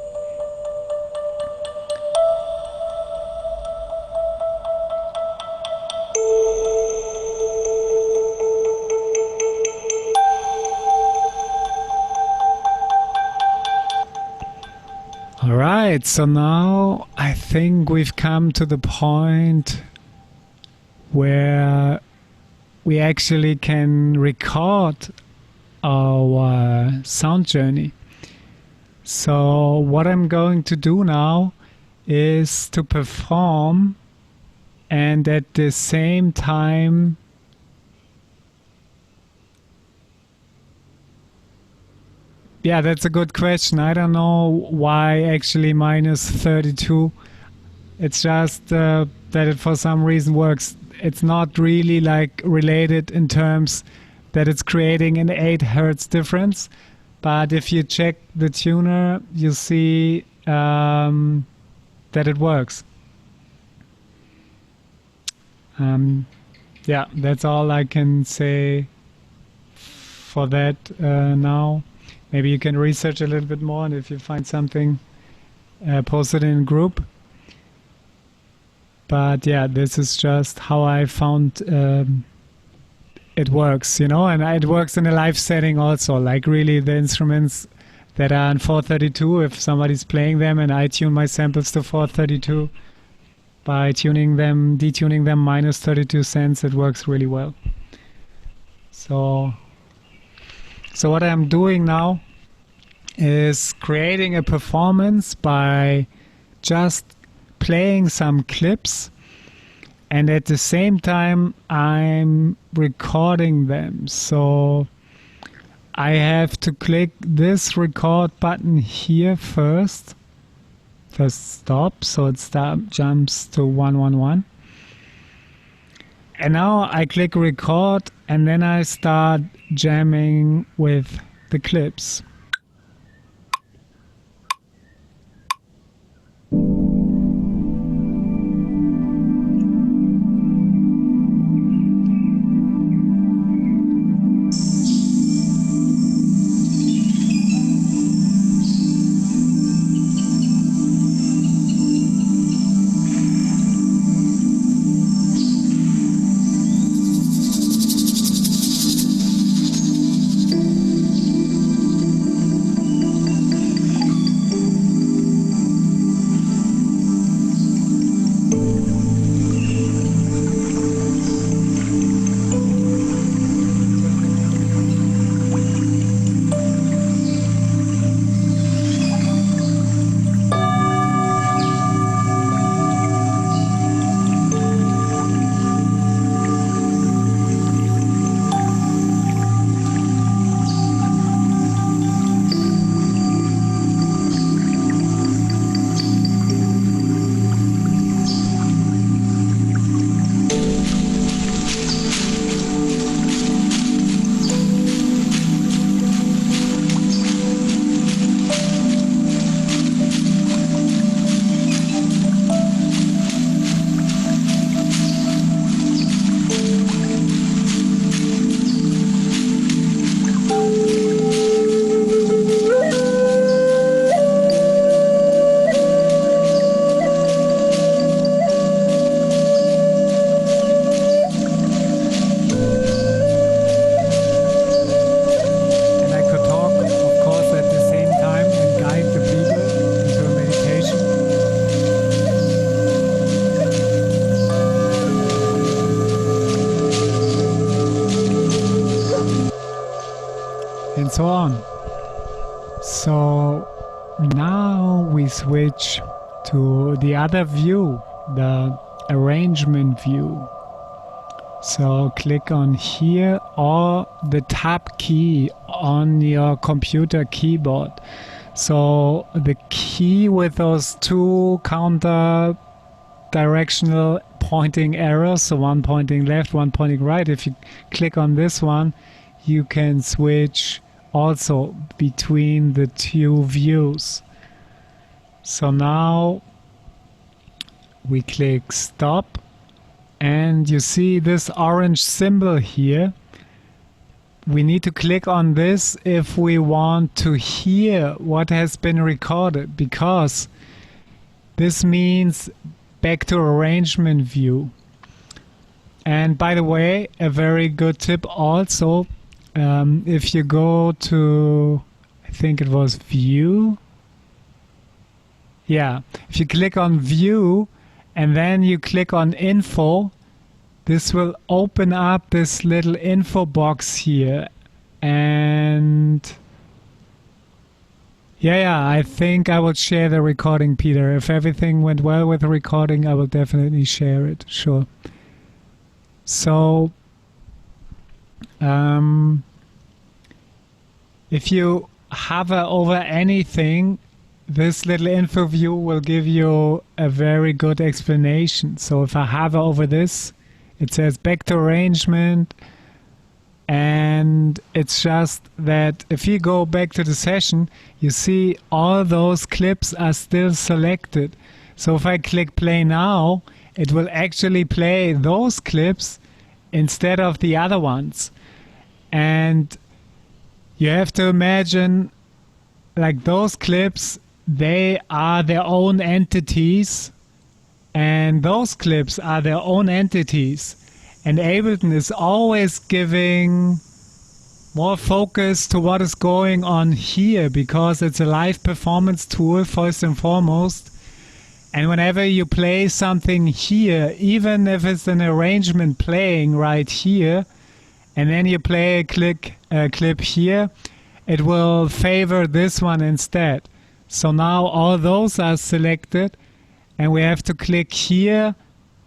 Alright, so now I think we've come to the point where we actually can record our sound journey. So what I'm going to do now is to perform and at the same time yeah, that's a good question. I don't know why actually minus 32. It's just that it for some reason works. It's not really like related in terms that it's creating an 8 hertz difference. But if you check the tuner, you see that it works. Yeah, that's all I can say for that now. Maybe you can research a little bit more, and if you find something, post it in a group. But yeah, this is just how I found it works, you know, and it works in a live setting also. Like really the instruments that are in 432, if somebody's playing them and I tune my samples to 432, by tuning them, detuning them minus 32 cents, it works really well. So what I'm doing now is creating a performance by just playing some clips, and at the same time I'm recording them. So I have to click this record button here first stop, so it jumps to 111. And now I click record, and then I start jamming with the clips. And so on. So now we switch to the other view, the arrangement view. So click on here or the tab key on your computer keyboard. So the key with those two counter directional pointing arrows, so one pointing left, one pointing right. If you click on this one, you can switch also between the two views. So now we click stop, and you see this orange symbol here. We need to click on this if we want to hear what has been recorded, because this means back to arrangement view. And by the way, a very good tip also, if you go to, I think it was view. Yeah, if you click on view and then you click on info, this will open up this little info box here. And yeah, I think I will share the recording, Peter. If everything went well with the recording, I will definitely share it, sure. So if you hover over anything, this little info view will give you a very good explanation. So if I hover over this, it says back to arrangement, and it's just that if you go back to the session, you see all those clips are still selected. So if I click play now, it will actually play those clips instead of the other ones. And you have to imagine, like, those clips, they are their own entities, and those clips are their own entities. And Ableton is always giving more focus to what is going on here, because it's a live performance tool first and foremost. And whenever you play something here, even if it's an arrangement playing right here, and then you play a clip here, it will favor this one instead. So now all those are selected, and we have to click here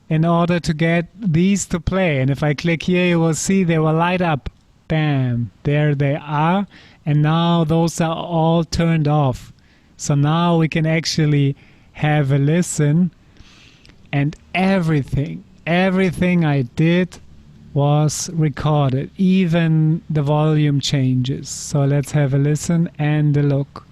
in order to get these to play. And if I click here, you will see they will light up. Bam, there they are. And now those are all turned off. So now we can actually have a listen, and everything I did was recorded, even the volume changes. So let's have a listen and a look.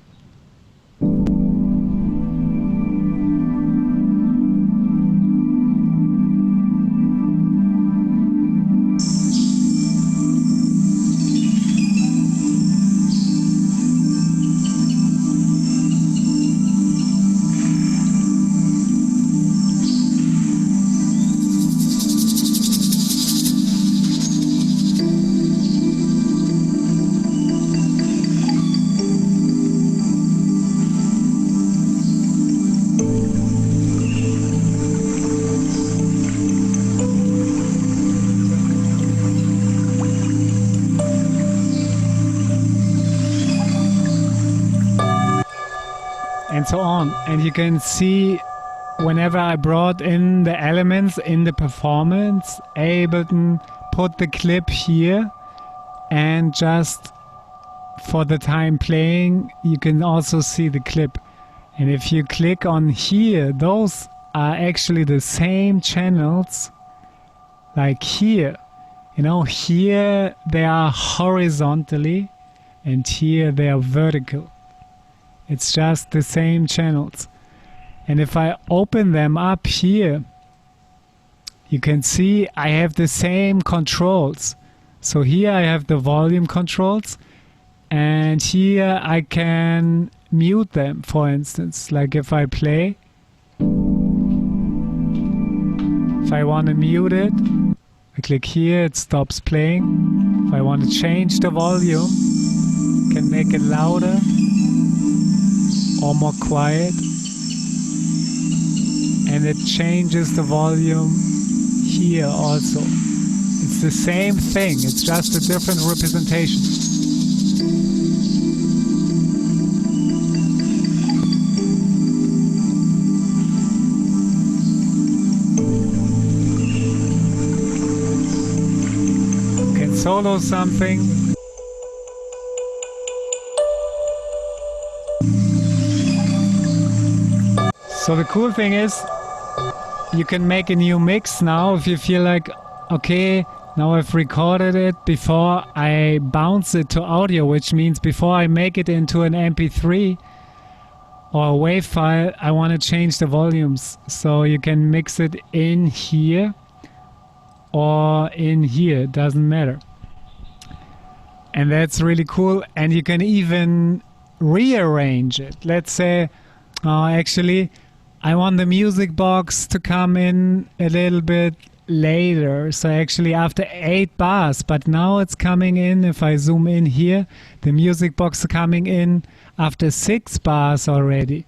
And so on. And you can see whenever I brought in the elements in the performance, Ableton put the clip here, and just for the time playing you can also see the clip. And if you click on here, those are actually the same channels like here. You know, here they are horizontally and here they are vertical. It's just the same channels. And if I open them up here, you can see I have the same controls. So here I have the volume controls, and here I can mute them, for instance. Like if I play, if I want to mute it, I click here, it stops playing. If I want to change the volume, I can make it louder or more quiet, and it changes the volume here also. It's the same thing, it's just a different representation. You can solo something. So the cool thing is, you can make a new mix now if you feel like, okay, now I've recorded it before I bounce it to audio, which means before I make it into an MP3 or a WAV file, I want to change the volumes. So you can mix it in here or in here, it doesn't matter. And that's really cool. And you can even rearrange it. Let's say, actually, I want the music box to come in a little bit later, so actually after 8 bars, but now it's coming in, if I zoom in here, the music box is coming in after 6 bars already.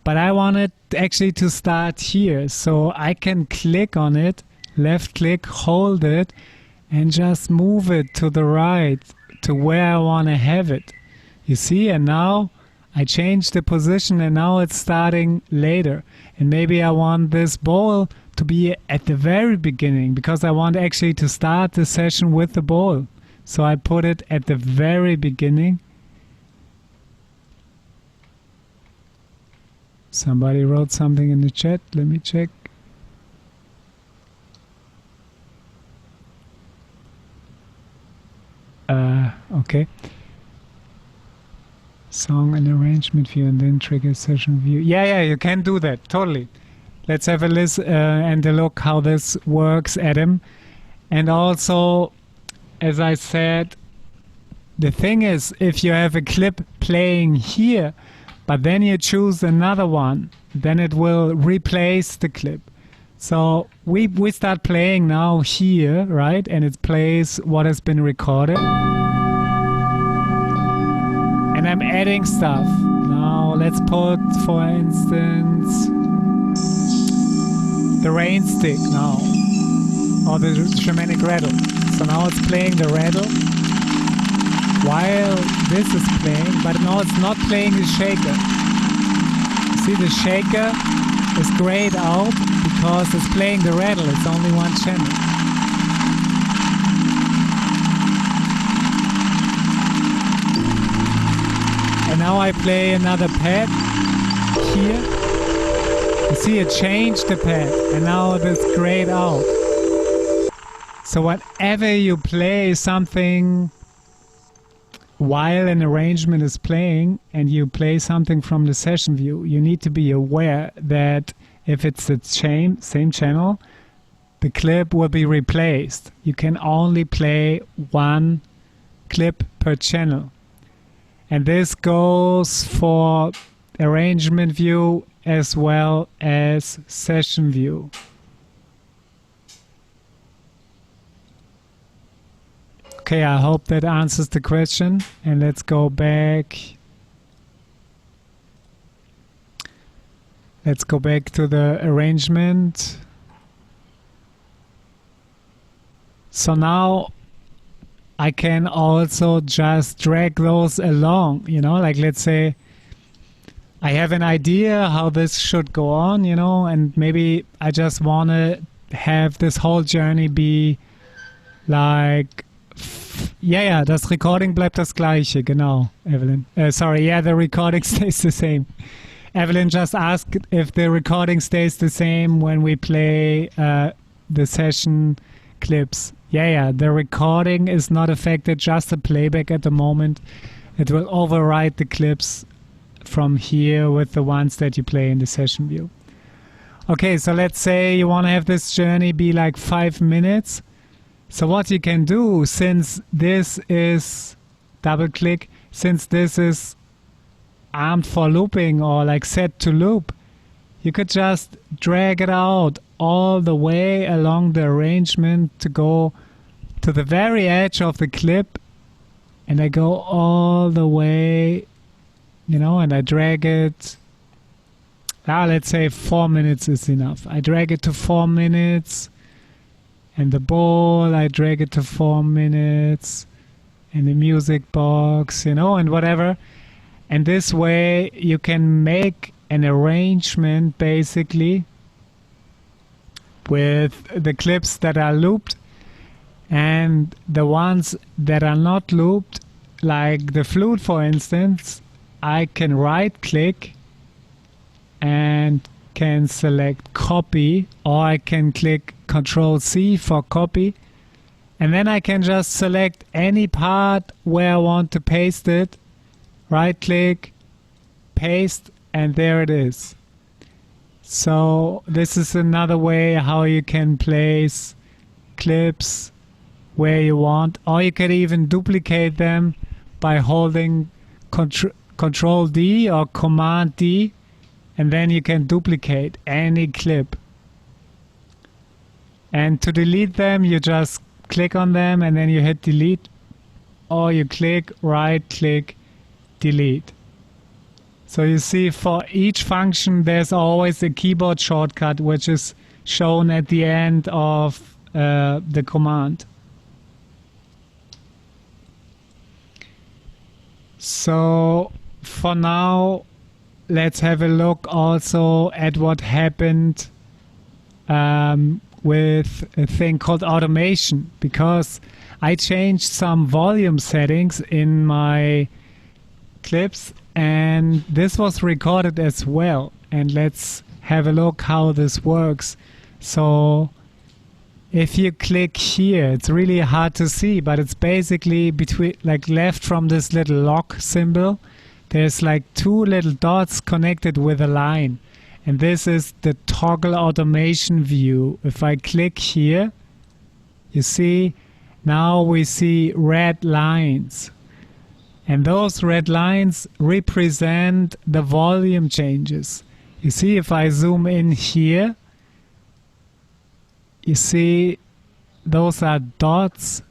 But I want it actually to start here, so I can click on it, left click, hold it, and just move it to the right, to where I want to have it. You see, and now I changed the position and now it's starting later. And maybe I want this bowl to be at the very beginning because I want actually to start the session with the bowl. So I put it at the very beginning. Somebody wrote something in the chat. Let me check. Okay. Song and arrangement view and then trigger session view. Yeah, you can do that, totally. Let's have a listen and a look how this works, Adam. And also, as I said, the thing is, if you have a clip playing here, but then you choose another one, then it will replace the clip. So we start playing now here, right? And it plays what has been recorded. And I'm adding stuff. Now let's put, for instance, the rain stick now, or the shamanic rattle. So now it's playing the rattle while this is playing, but now it's not playing the shaker. See, the shaker is grayed out because it's playing the rattle. It's only one channel. And now I play another pad here. You see, it changed the pad, and now it's grayed out. So whenever you play something while an arrangement is playing and you play something from the session view, you need to be aware that if it's the same channel, the clip will be replaced. You can only play one clip per channel. And this goes for arrangement view as well as session view. Okay, I hope that answers the question. And let's go back. Let's go back to the arrangement. So now I can also just drag those along, you know, like let's say I have an idea how this should go on, you know, and maybe I just want to have this whole journey be like, yeah, das Recording bleibt das gleiche, genau, Evelyn. Sorry, yeah, the recording stays the same. Evelyn just asked if the recording stays the same when we play the session clips. Yeah, the recording is not affected, just the playback at the moment. It will override the clips from here with the ones that you play in the session view. Okay, so let's say you want to have this journey be like 5 minutes. So what you can do, since this is double click, since this is armed for looping or like set to loop, you could just drag it out all the way along the arrangement to go to the very edge of the clip, and I go all the way, you know, and I drag it. Let's say 4 minutes is enough. I drag it to 4 minutes. And the ball, I drag it to 4 minutes, and the music box, you know, and whatever. And this way you can make an arrangement basically with the clips that are looped, and the ones that are not looped, like the flute for instance, I can right click and can select copy, or I can click Control-C for copy, and then I can just select any part where I want to paste it, right click, paste, and there it is. So this is another way how you can place clips where you want, or you can even duplicate them by holding Control-D or Command-D, and then you can duplicate any clip. And to delete them, you just click on them and then you hit delete, or you click, right click, delete. So you see, for each function there's always a keyboard shortcut which is shown at the end of the command. So for now, let's have a look also at what happened with a thing called automation, because I changed some volume settings in my clips and this was recorded as well. And let's have a look how this works. So if you click here, it's really hard to see, but it's basically between, like, left from this little lock symbol, there's like 2 little dots connected with a line. And this is the toggle automation view. If I click here, you see, now we see red lines. And those red lines represent the volume changes. You see, if I zoom in here, you see those are dots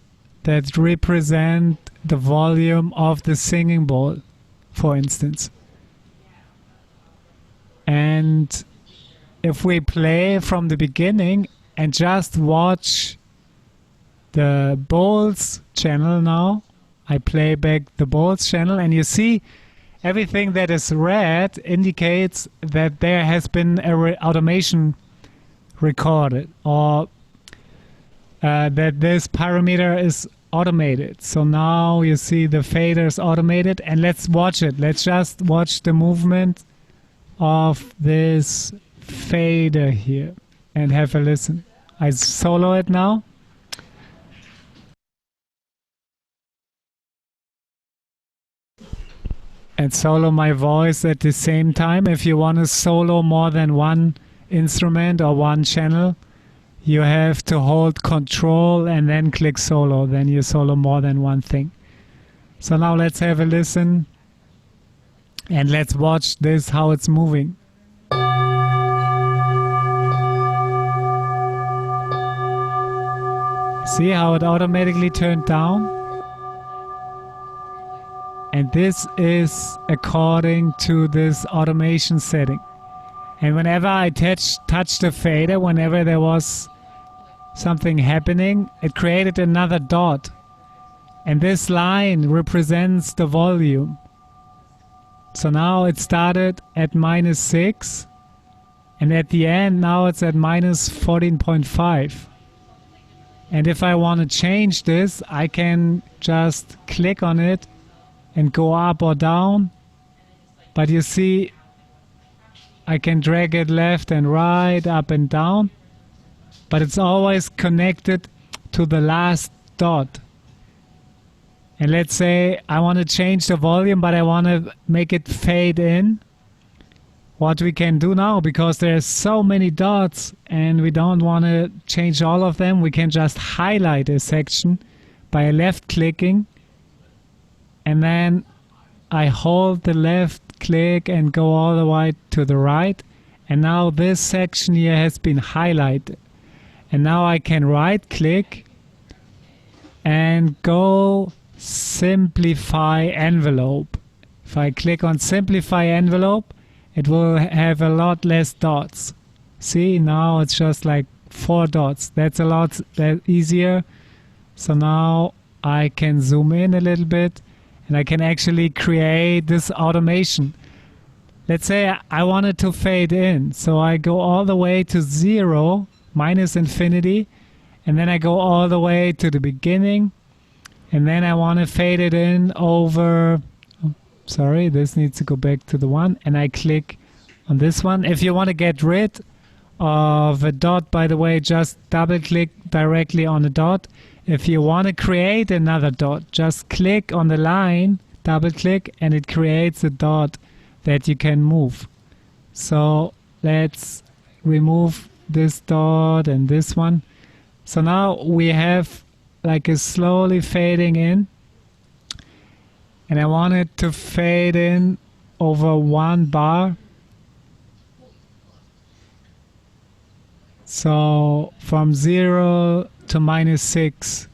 that represent the volume of the singing bowl, for instance. And if we play from the beginning and just watch the bowls channel now. I play back the bowls channel, and you see everything that is red indicates that there has been a automation recorded, or that this parameter is automated. So now you see the faders automated, and let's watch it. Let's just watch the movement of this fader here and have a listen. I solo it now. And solo my voice at the same time. If you want to solo more than one instrument or one channel, you have to hold control and then click solo. Then you solo more than one thing. So now let's have a listen. And let's watch this, how it's moving. See how it automatically turned down? And this is according to this automation setting. And whenever I touched the fader, whenever there was something happening, it created another dot. And this line represents the volume. So now it started at -6, and at the end now it's at -14.5. And if I want to change this, I can just click on it and go up or down. But you see, I can drag it left and right, up and down. But it's always connected to the last dot. And let's say I want to change the volume, but I want to make it fade in. What we can do now, because there's so many dots and we don't want to change all of them, we can just highlight a section by left clicking, and then I hold the left click and go all the way to the right, and now this section here has been highlighted. And now I can right click and go simplify envelope. If I click on simplify envelope, it will have a lot less dots. See, now it's just like 4 dots. That's a lot easier. So now I can zoom in a little bit and I can actually create this automation. Let's say I wanted to fade in. So I go all the way to 0, minus infinity, and then I go all the way to the beginning, and then I want to fade it in over, sorry, this needs to go back to the 1, and I click on this one. If you want to get rid of a dot, by the way, just double click directly on the dot. If you want to create another dot, just click on the line, double click, and it creates a dot that you can move. So let's remove this dot and this one. So now we have like a slowly fading in, and I want it to fade in over 1 bar. So from 0 to -6.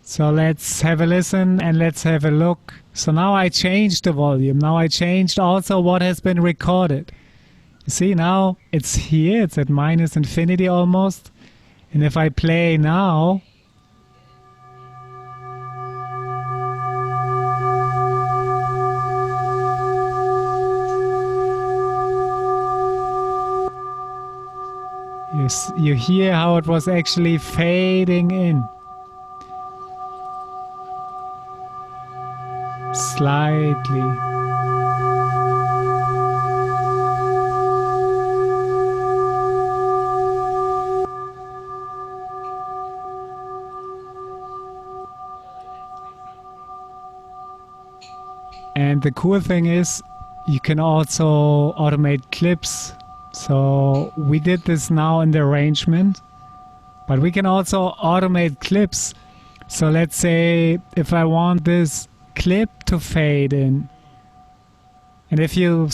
So let's have a listen and let's have a look. So now I changed the volume. Now I changed also what has been recorded. You see, now it's here. It's at minus infinity almost. And if I play now, you hear how it was actually fading in. Slightly. And the cool thing is you can also automate clips. So we did this now in the arrangement, but we can also automate clips. So let's say if I want this clip to fade in, and if you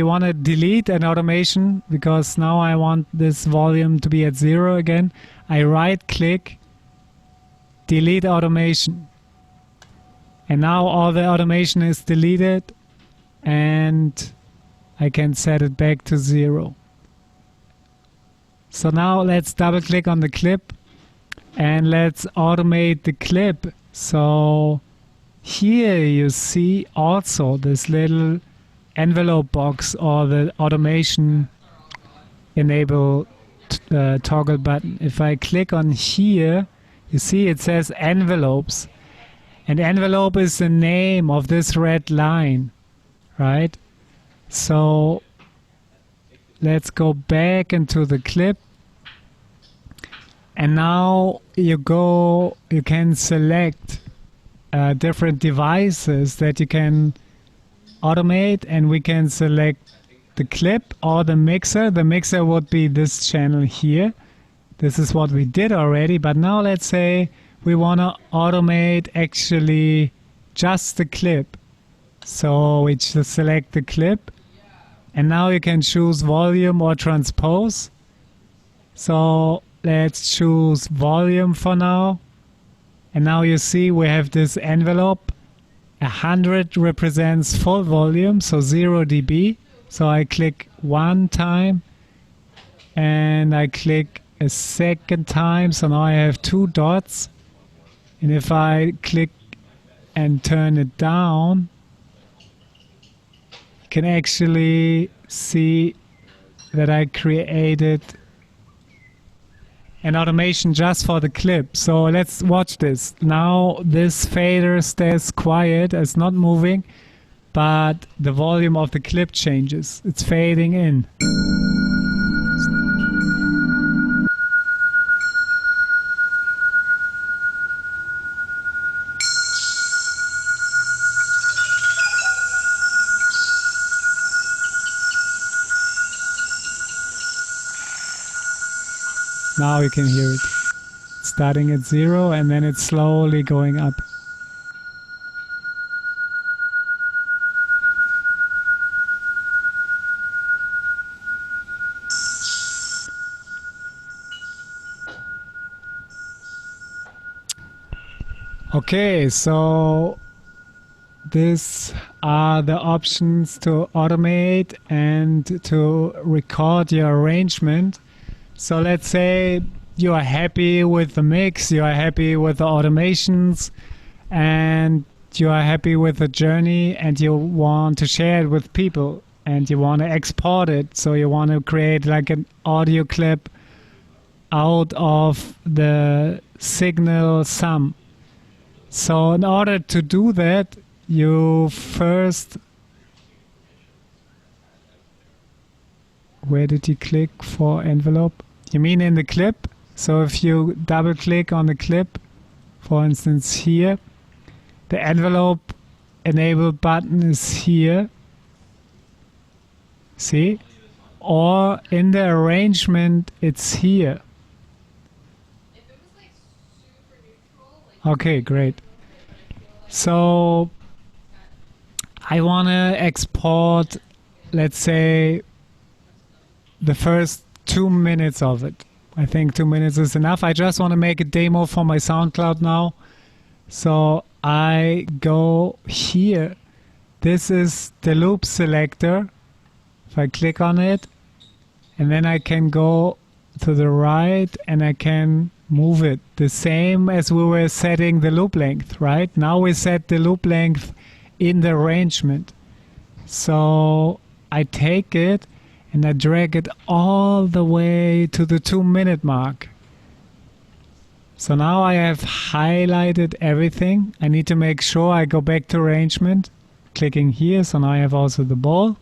want to delete an automation, because now I want this volume to be at 0 again, I right click, delete automation, and now all the automation is deleted and I can set it back to 0. So now let's double click on the clip and let's automate the clip. So here you see also this little envelope box or the automation enable toggle button. If I click on here, you see it says envelopes, and envelope is the name of this red line, right? So let's go back into the clip, and now you can select different devices that you can automate, and we can select the clip or the mixer. The mixer would be this channel here. This is what we did already, but now let's say we want to automate actually just the clip. So we just select the clip, and now you can choose volume or transpose. So let's choose volume for now. And now you see we have this envelope. 100 represents full volume, so 0 dB. So I click one time and I click a second time. So now I have 2 dots. And if I click and turn it down, you can actually see that I created an automation just for the clip. So let's watch this. Now this fader stays quiet, it's not moving, but the volume of the clip changes. It's fading in. Now you can hear it. Starting at 0 and then it's slowly going up. Okay, so these are the options to automate and to record your arrangement. So let's say you are happy with the mix, you are happy with the automations, and you are happy with the journey, and you want to share it with people, and you want to export it. So you want to create like an audio clip out of the signal sum. So in order to do that, you first, where did you click for envelope? You mean in the clip? So if you double click on the clip, for instance here, the envelope enable button is here. See? Or in the arrangement, it's here. Okay, great. So I want to export, let's say, the first 2 minutes of it. I think 2 minutes is enough. I just want to make a demo for my SoundCloud now. So I go here. This is the loop selector. If I click on it, and then I can go to the right and I can move it the same as we were setting the loop length, right? Now we set the loop length in the arrangement. So I take it and I drag it all the way to the 2 minute mark. So now I have highlighted everything. I need to make sure I go back to arrangement, clicking here. So now I have also the ball.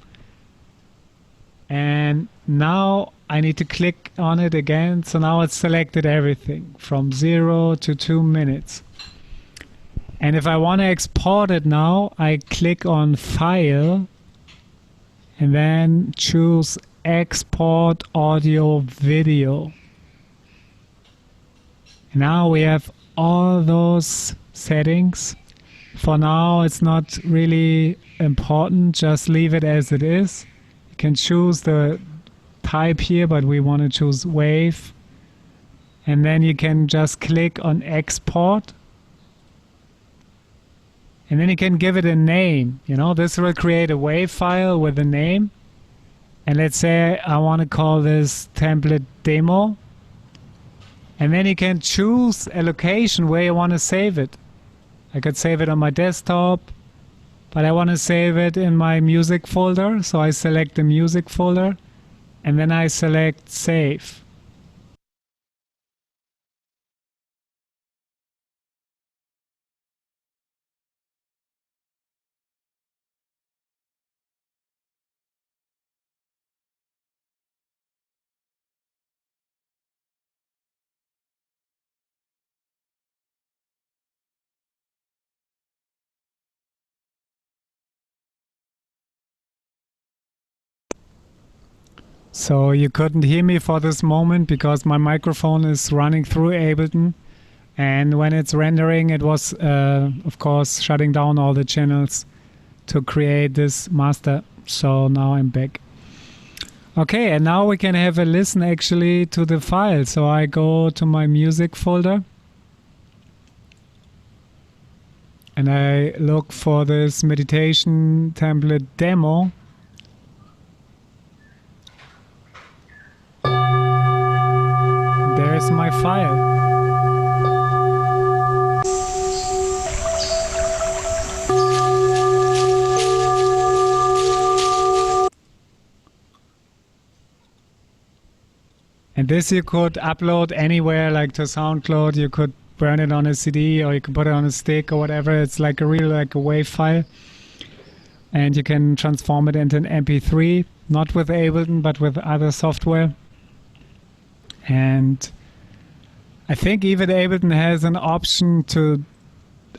And now I need to click on it again. So now it's selected everything from 0 to 2 minutes. And if I want to export it now, I click on File and then choose Export Audio Video. Now we have all those settings. For now, it's not really important. Just leave it as it is. You can choose the type here, but we want to choose wave. And then you can just click on Export. And then you can give it a name. You know, this will create a wave file with a name. And let's say I want to call this template demo. And then you can choose a location where you want to save it. I could save it on my desktop, but I want to save it in my music folder. So I select the music folder and then I select save. So you couldn't hear me for this moment because my microphone is running through Ableton, and when it's rendering it was of course shutting down all the channels to create this master. So now I'm back. Okay, and now we can have a listen actually to the file. So I go to my music folder and I look for this meditation template demo. There's my file. And this you could upload anywhere, like to SoundCloud. You could burn it on a CD or you can put it on a stick or whatever. It's like a real like a WAV file. And you can transform it into an MP3, not with Ableton, but with other software. And I think even Ableton has an option to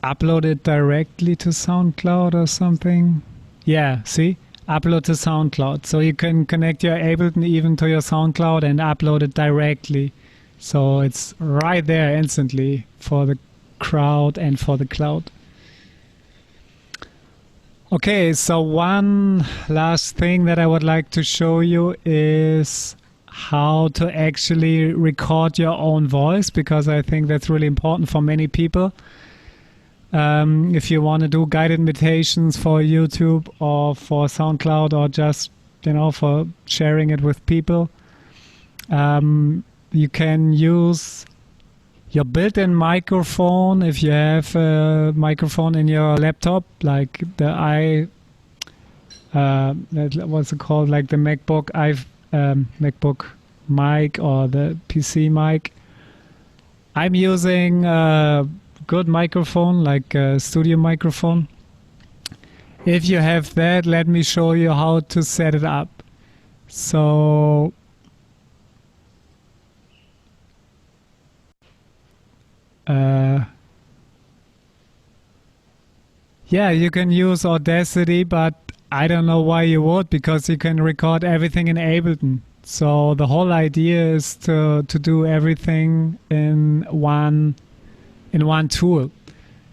upload it directly to SoundCloud or something. Yeah, see? Upload to SoundCloud. So you can connect your Ableton even to your SoundCloud and upload it directly. So it's right there instantly for the crowd and for the cloud. Okay, so one last thing that I would like to show you is how to actually record your own voice, because I think that's really important for many people. If you want to do guided meditations for YouTube or for SoundCloud or just, you know, for sharing it with people, you can use your built-in microphone if you have a microphone in your laptop, like the what's it called, like the MacBook MacBook mic or the PC mic. I'm using a good microphone, like a studio microphone. If you have that, let me show you how to set it up. So yeah, you can use Audacity, but I don't know why you would, because you can record everything in Ableton. So the whole idea is to do everything in one tool,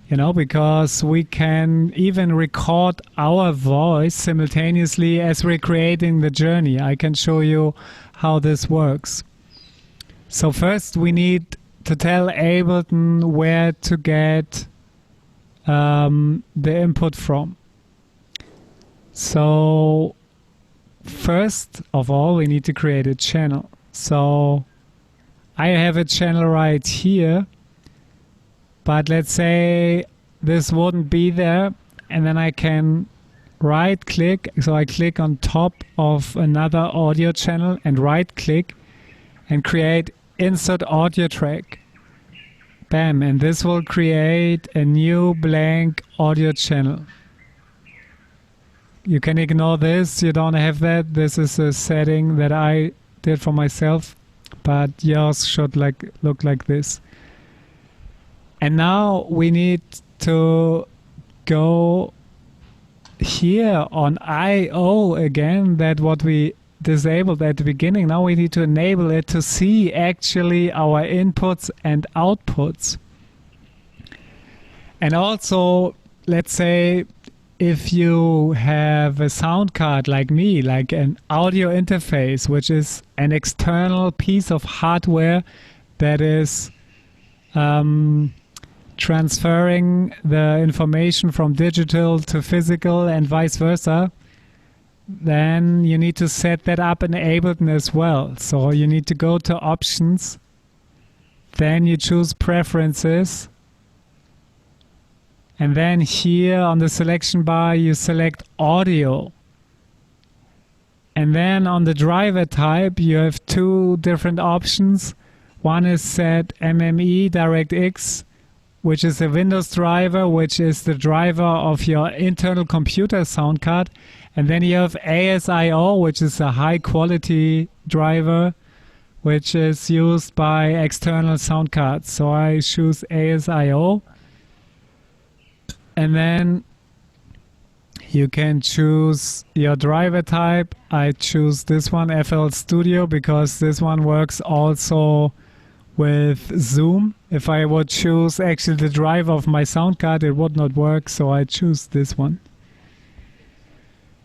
you know, because we can even record our voice simultaneously as we're creating the journey. I can show you how this works. So first we need to tell Ableton where to get the input from. So first of all, we need to create a channel. So I have a channel right here, but let's say this wouldn't be there, and then I can right click. So I click on top of another audio channel and right click and create insert audio track. Bam, and this will create a new blank audio channel. You can ignore this, you don't have that. This is a setting that I did for myself, but yours should look like this. And now we need to go here on I/O again, that what we disabled at the beginning. Now we need to enable it to see actually our inputs and outputs. And also, let's say if you have a sound card like me, like an audio interface, which is an external piece of hardware that is transferring the information from digital to physical and vice versa, then you need to set that up in Ableton as well. So you need to go to Options, then you choose Preferences, and then here on the selection bar you select Audio. And then on the driver type you have two different options. One is set MME DirectX, which is a Windows driver, which is the driver of your internal computer sound card. And then you have ASIO, which is a high quality driver, which is used by external sound cards. So I choose ASIO. And then you can choose your driver type. I choose this one, FL Studio, because this one works also with Zoom. If I would choose actually the driver of my sound card, it would not work, so I choose this one.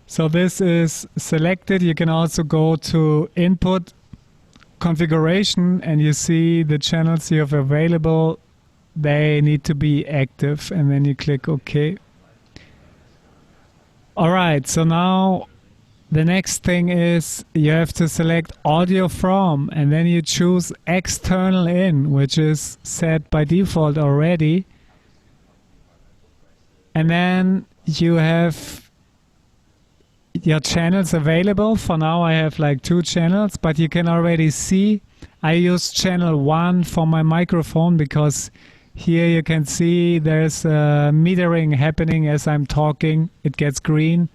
So this is selected. You can also go to Input Configuration and you see the channels you have available. They need to be active, and then you click OK. Alright, so now the next thing is you have to select Audio From, and then you choose External In, which is set by default already. And then you have your channels available. For now I have like 2 channels, but you can already see I use channel 1 for my microphone, because here you can see there's metering happening as I'm talking. It gets green.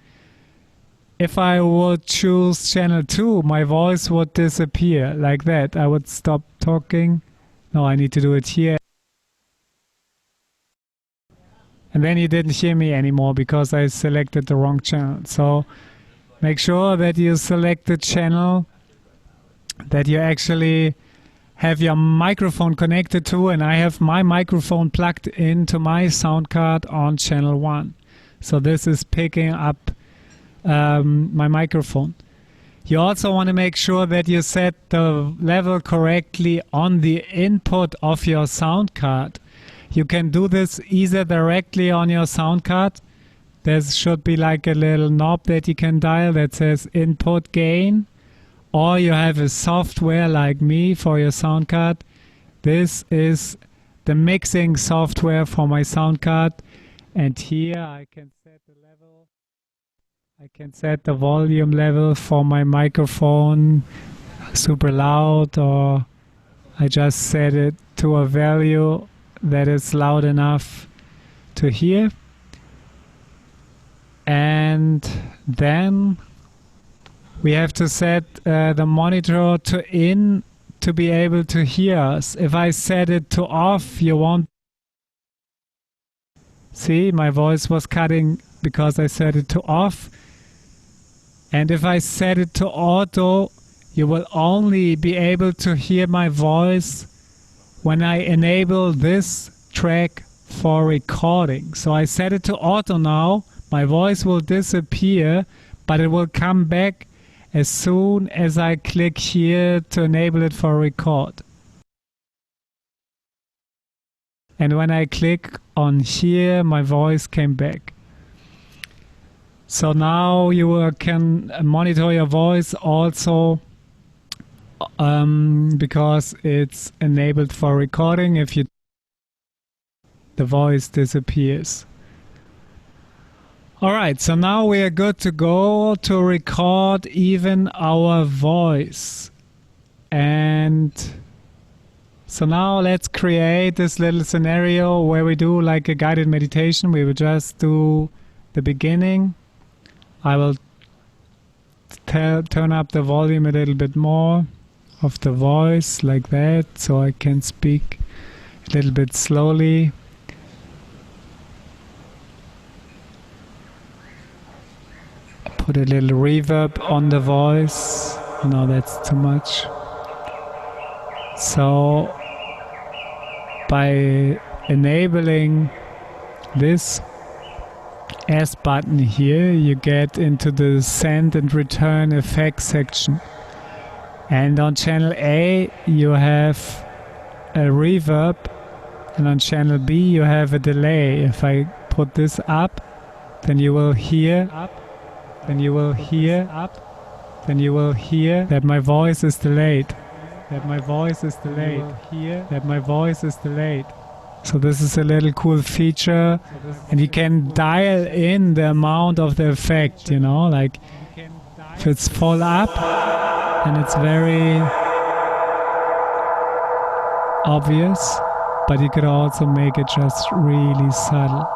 If I would choose channel 2, my voice would disappear like that. I would stop talking. No, I need to do it here. And then you didn't hear me anymore because I selected the wrong channel. So make sure that you select the channel that you actually have your microphone connected to, and I have my microphone plugged into my sound card on channel 1. So this is picking up my microphone. You also want to make sure that you set the level correctly on the input of your sound card. You can do this either directly on your sound card. There should be like a little knob that you can dial that says input gain, or you have a software like me for your sound card. This is the mixing software for my sound card, and here I can set the level. I can set the volume level for my microphone super loud, or I just set it to a value that is loud enough to hear. And then we have to set the monitor to in to be able to hear us. If I set it to off, you won't see my voice was cutting because I set it to off. And if I set it to auto, you will only be able to hear my voice when I enable this track for recording. So I set it to auto now. My voice will disappear, but it will come back as soon as I click here to enable it for record. And when I click on here, my voice came back. So now you can monitor your voice also because it's enabled for recording. If you the voice disappears. Alright, so now we are good to go to record even our voice. And so now let's create this little scenario where we do like a guided meditation. We will just do the beginning. I will turn up the volume a little bit more of the voice like that, so I can speak a little bit slowly. Put a little reverb on the voice. No, that's too much. So by enabling this S button here, you get into the send and return effects section. And on channel A you have a reverb, and on channel B you have a delay. If I put this up, then you will hear then you will hear that my voice is delayed. That my voice is delayed. That my voice is delayed. So this is a little cool feature, and you can dial in the amount of the effect, you know, like if it's full up and it's very obvious, but you could also make it just really subtle.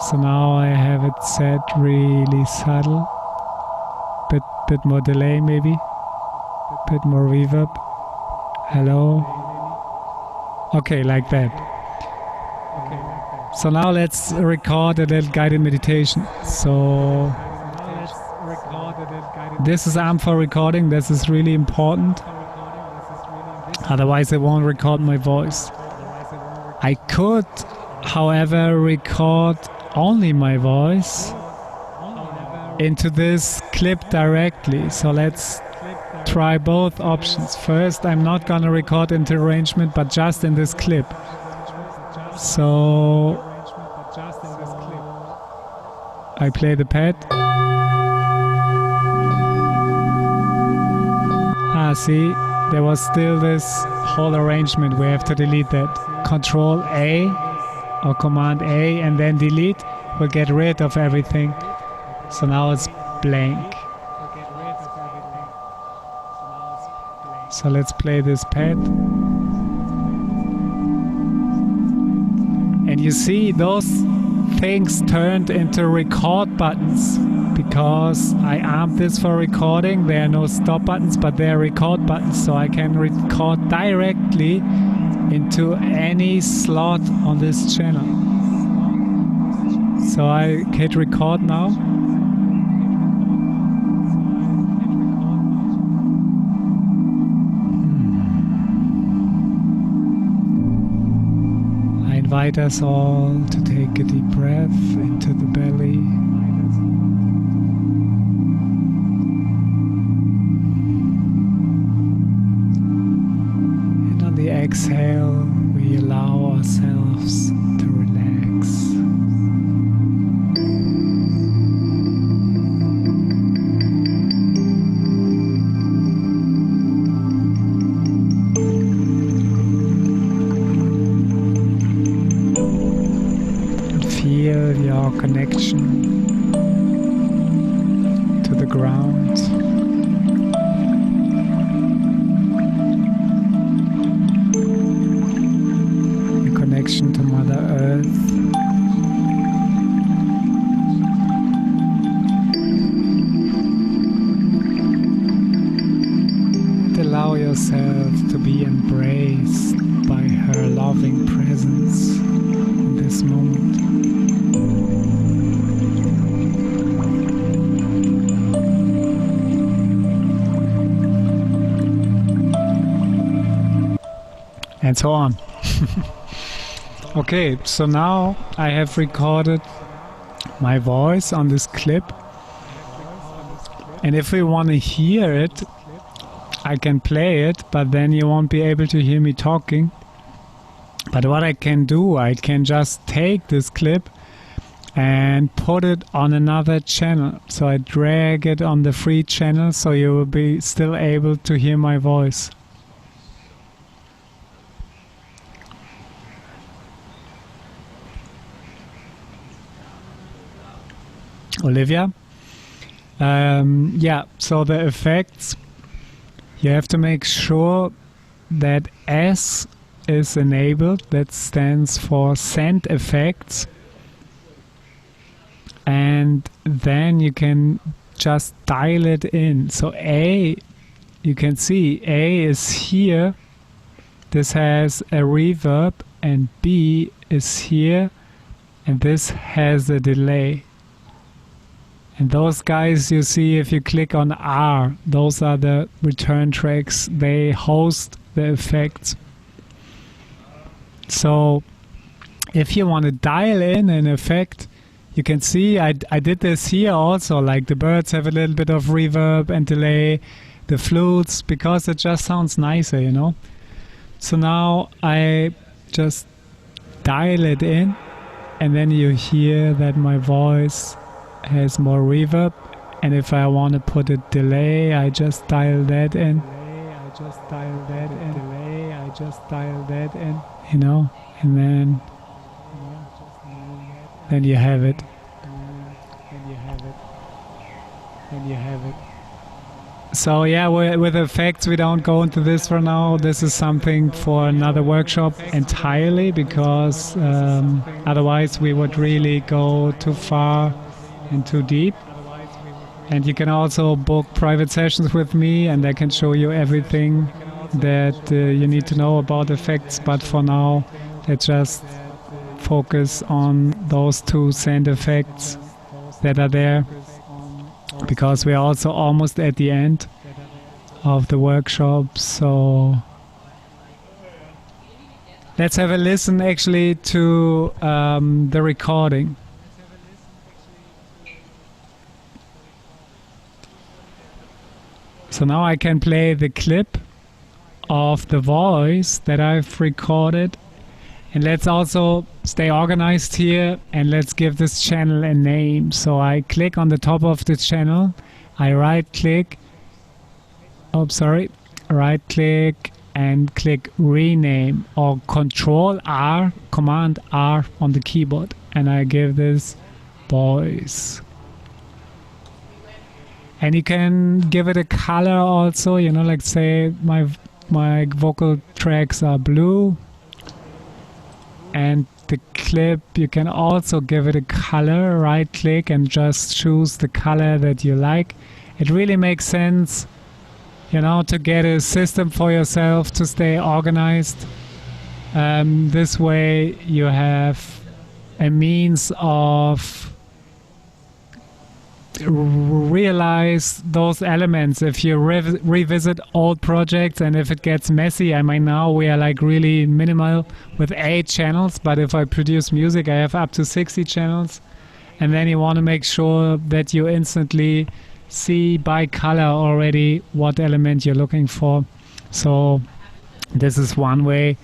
So now I have it set really subtle, bit more delay maybe, bit more reverb. Hello. Okay, like that. So now let's record a little guided meditation. So this is armed for recording. This is really important. Otherwise I won't record my voice. I could, however, record only my voice into this clip directly. So let's try both options. First, I'm not gonna record into arrangement, but just in this clip. So I play the pad. See, there was still this whole arrangement. We have to delete that. Control A or Command A and then delete will get rid of everything. So now it's blank. So let's play this pad. And you see those things turned into record buttons because I armed this for recording. There are no stop buttons, but there are record buttons, so I can record directly into any slot on this channel. So I hit record now. I invite us all to take a deep breath into the belly. And on the exhale, we allow ourselves to relax. Feel your connection to the ground. Your connection to Mother Earth. And allow yourself to be embraced by her loving presence in this moment. And so on. Okay, so now I have recorded my voice on this clip, and if we want to hear it, I can play it, but then you won't be able to hear me talking. But what I can do, I can just take this clip and put it on another channel. So I drag it on the free channel, so you will be still able to hear my voice. Olivia? Yeah, so the effects, you have to make sure that S is enabled. That stands for send effects. And then you can just dial it in. So A, you can see A is here. This has a reverb, and B is here, and this has a delay. And those guys you see if you click on R, those are the return tracks. They host the effects. So if you want to dial in an effect, you can see I did this here also, like the birds have a little bit of reverb and delay, the flutes, because it just sounds nicer, you know. So now I just dial it in, and then you hear that my voice has more reverb. And if I want to put a delay, I just dial that in. You know, and then you have it. So yeah, with effects, we don't go into this for now. This is something for another workshop entirely, because otherwise we would really go too far and too deep. And you can also book private sessions with me, and I can show you everything that you need to know about effects. But for now, let's just focus on those two sound effects that are there, because we're also almost at the end of the workshop. So let's have a listen actually to the recording. So now I can play the clip of the voice that I've recorded. And let's also stay organized here, and let's give this channel a name. So I click on the top of the channel, I right click and click rename, or Control R, Command R on the keyboard, and I give this voice. And you can give it a color also, you know, like say my vocal tracks are blue, and the clip, you can also give it a color, right click and just choose the color that you like. It really makes sense, you know, to get a system for yourself to stay organized. This way you have a means of realize those elements if you revisit old projects, and if it gets messy. I mean, now we are like really minimal with 8 channels, but if I produce music I have up to 60 channels, and then you want to make sure that you instantly see by color already what element you're looking for. So this is one way.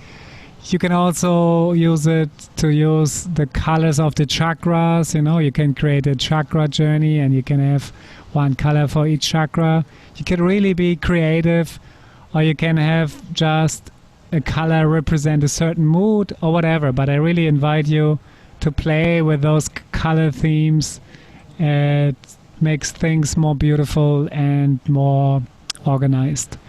You can also use it to use the colors of the chakras. You know, you can create a chakra journey, and you can have one color for each chakra. You can really be creative, or you can have just a color represent a certain mood or whatever. But I really invite you to play with those color themes. It makes things more beautiful and more organized.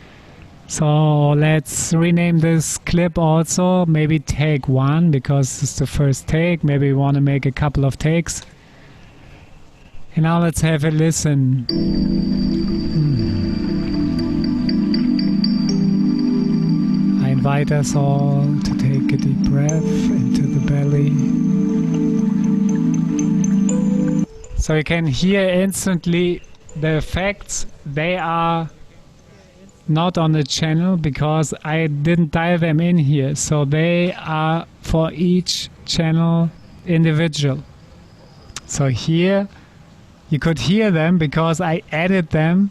So let's rename this clip also, maybe take 1, because it's the first take. Maybe we want to make a couple of takes. And now let's have a listen. I invite us all to take a deep breath into the belly. So you can hear instantly the effects. They are not on the channel because I didn't dial them in here, so they are for each channel individual. So here you could hear them because I added them,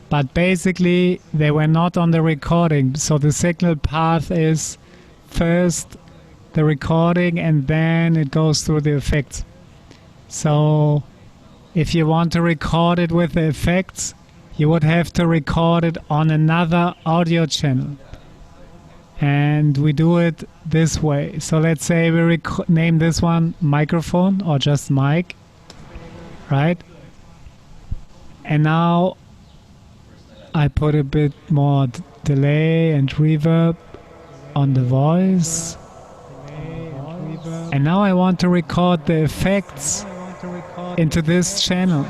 but basically they were not on the recording. So the signal path is first the recording, and then it goes through the effects. So if you want to record it with the effects, you would have to record it on another audio channel, and we do it this way. So let's say we name this one microphone, or just mic, right? And now I put a bit more delay and reverb on the voice, and now I want to record the effects into this channel.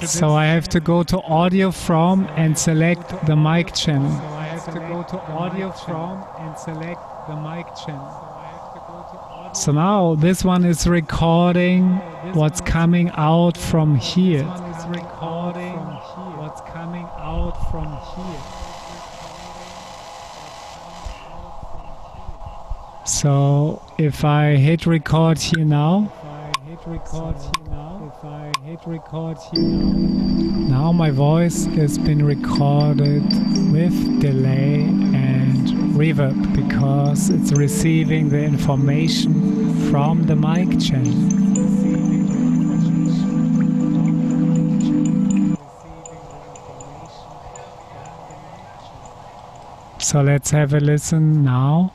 So I have to go to audio from and select the mic channel. So now this one is recording what's coming out from here. So if I hit record here now, now my voice has been recorded with delay and reverb because it's receiving the information from the mic channel. So let's have a listen now.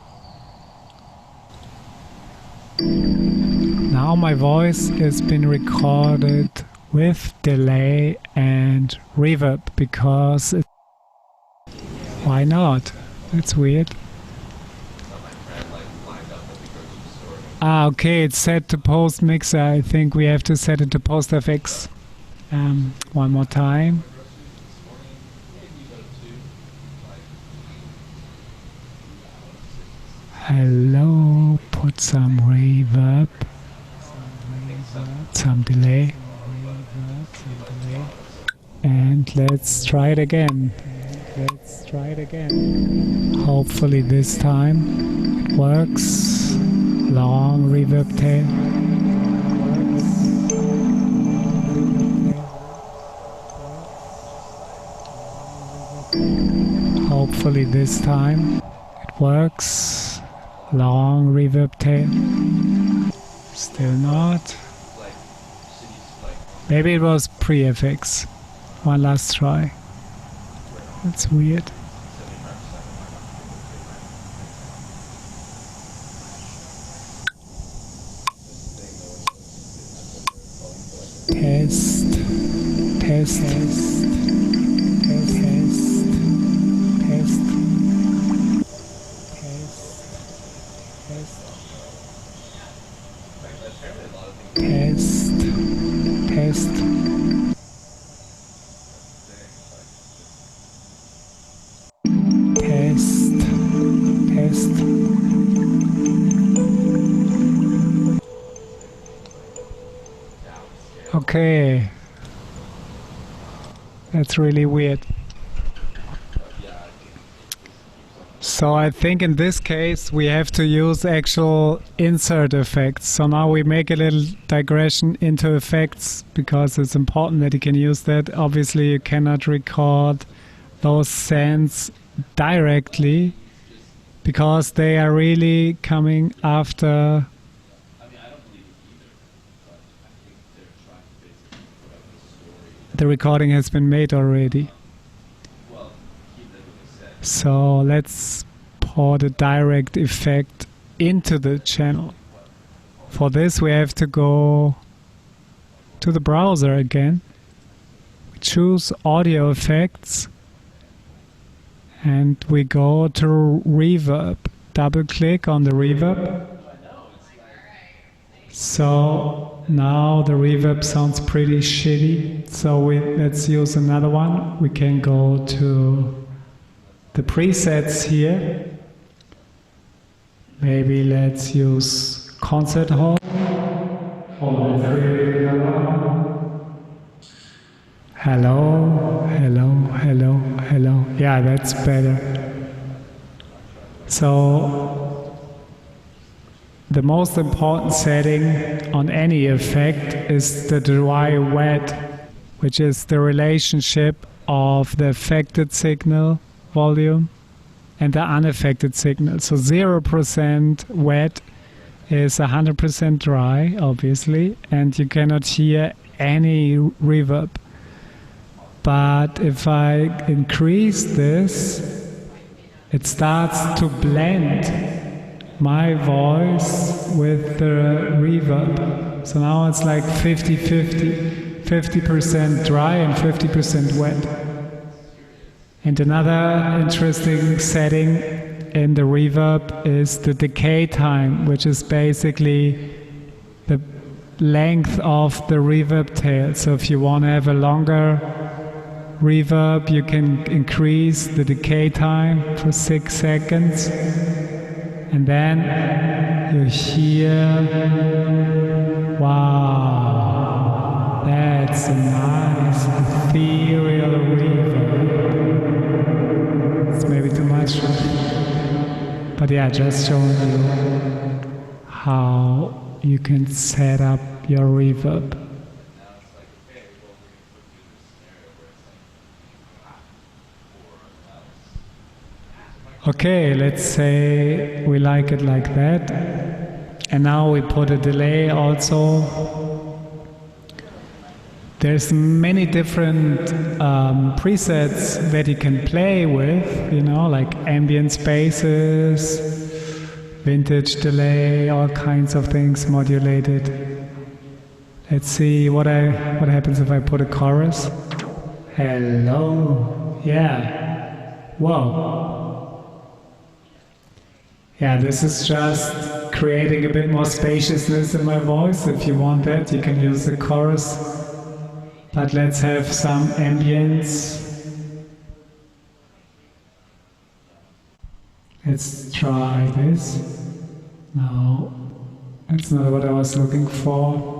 Now my voice has been recorded with delay and reverb because why not? That's weird. Okay, it's set to post mixer. I think we have to set it to post FX. One more time. Hello, put some reverb, some delay, and let's try it again. Hopefully this time it works. Long reverb tail. Hopefully this time it works. Long reverb tail. Still not. Maybe it was pre-FX. One last try. That's weird. Test. Okay, that's really weird. So I think in this case we have to use actual insert effects. So now we make a little digression into effects because it's important that you can use that. Obviously you cannot record those sends directly because they are really coming after the recording has been made already. So let's pour the direct effect into the channel. For this we have to go to the browser again. We choose audio effects and we go to reverb. Double click on the reverb. So now the reverb sounds pretty shitty. So let's use another one. We can go to the presets here. Maybe let's use concert hall. Hello. Yeah, that's better. So the most important setting on any effect is the dry wet, which is the relationship of the affected signal volume and the unaffected signal. So 0% wet is 100% dry, obviously, and you cannot hear any reverb. But if I increase this, it starts to blend my voice with the reverb. So now it's like 50-50, 50% dry and 50% wet. And another interesting setting in the reverb is the decay time, which is basically the length of the reverb tail. So if you want to have a longer reverb, you can increase the decay time for 6 seconds. And then you hear, wow, that's a nice ethereal reverb. It's maybe too much, but yeah, just showing you how you can set up your reverb. Okay, let's say we like it like that. And now we put a delay also. There's many different presets that you can play with, you know, like ambient spaces, vintage delay, all kinds of things modulated. Let's see what happens if I put a chorus. Hello. Yeah. Whoa. Yeah, this is just creating a bit more spaciousness in my voice. If you want that, you can use the chorus. But let's have some ambience. Let's try this. No, that's not what I was looking for.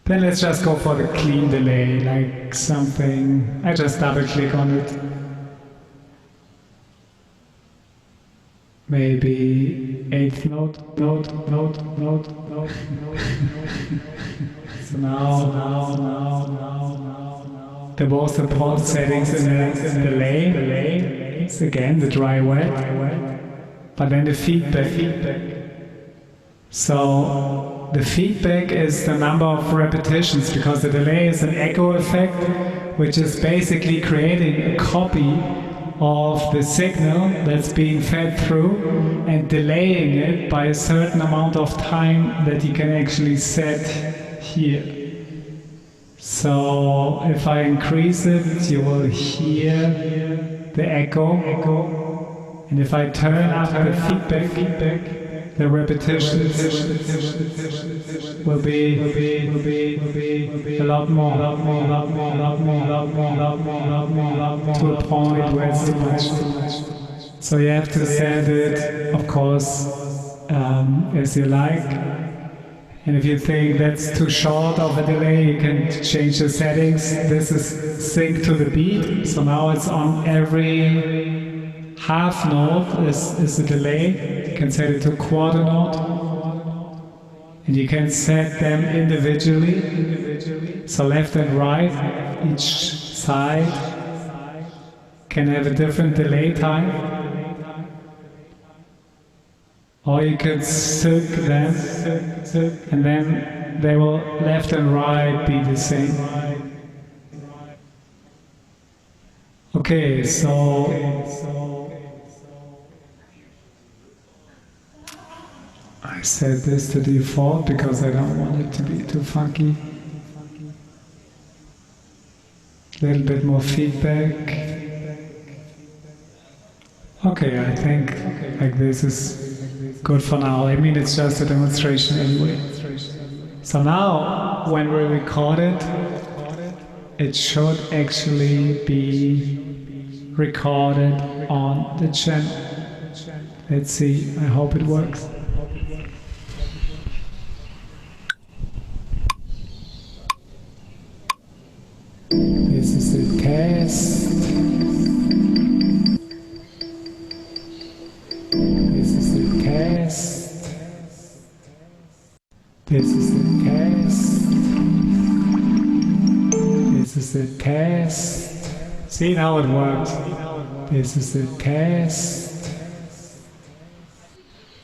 Then let's just go for the clean delay, like something. I just double click on it. Maybe eighth note. So now. There was the port settings in the delay. It's again the dry wet. But then the feedback. So the feedback is the number of repetitions, because the delay is an echo effect, which is basically creating a copy of the signal that's being fed through and delaying it by a certain amount of time that you can actually set here. So if I increase it, you will hear the echo, and if I turn up the feedback, the repetitions will be a lot more, to a point where it's too much. So you have to set it, of course, as you like. And if you think that's too short of a delay, you can change the settings. This is sync to the beat. So now it's on every half note is a delay. You can set it to a quarter note. And you can set them individually. So left and right, each side can have a different delay time. Or you could sync them, and then they will left and right be the same. Okay, so I set this to default because I don't want it to be too funky. A little bit more feedback. Okay, I think like this is good for now. I mean, it's just a demonstration anyway. So now, when we record it, it should actually be recorded on the channel. Let's see, I hope it works. This is the test. This is the test. This is the test. This is the test. See, now it works. This is the test.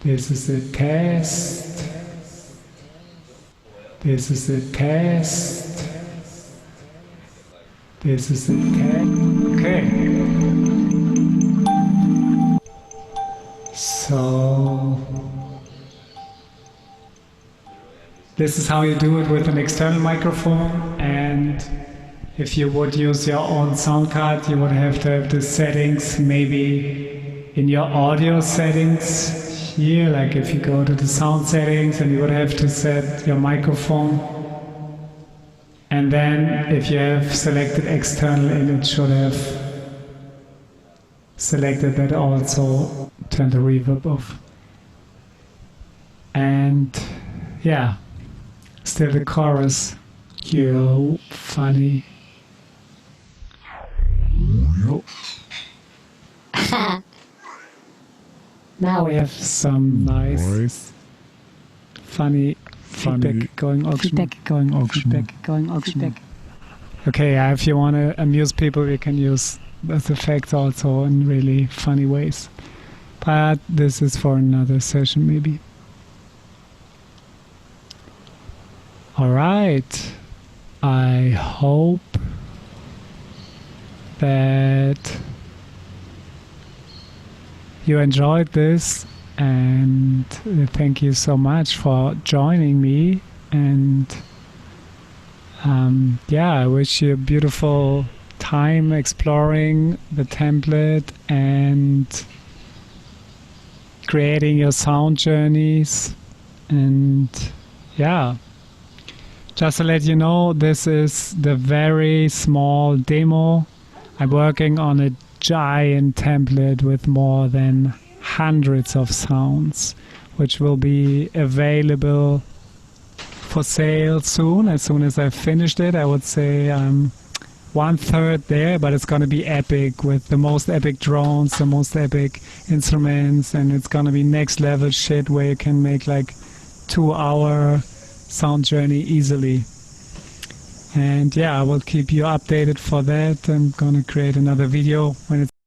This is the test. This is the test. This is the test. Okay. So this is how you do it with an external microphone, and if you would use your own sound card, you would have to have the settings maybe in your audio settings here, like if you go to the sound settings, and you would have to set your microphone, and then if you have selected external in, it should have selected that also, turn the reverb off. And yeah, still the chorus. Yo, funny. Now we have some nice, funny feedback going auction. Okay, if you want to amuse people, you can use those effects also in really funny ways. But this is for another session maybe. All right. I hope that you enjoyed this, and thank you so much for joining me. And yeah, I wish you a beautiful time exploring the template and creating your sound journeys. And yeah, just to let you know, this is the very small demo. I'm working on a giant template with more than hundreds of sounds, which will be available for sale soon. As soon as I've finished it, I would say I'm 1/3 there, but it's going to be epic with the most epic drones, the most epic instruments, and it's going to be next level shit where you can make like 2-hour sound journey easily. And yeah, I will keep you updated for that. I'm going to create another video when it's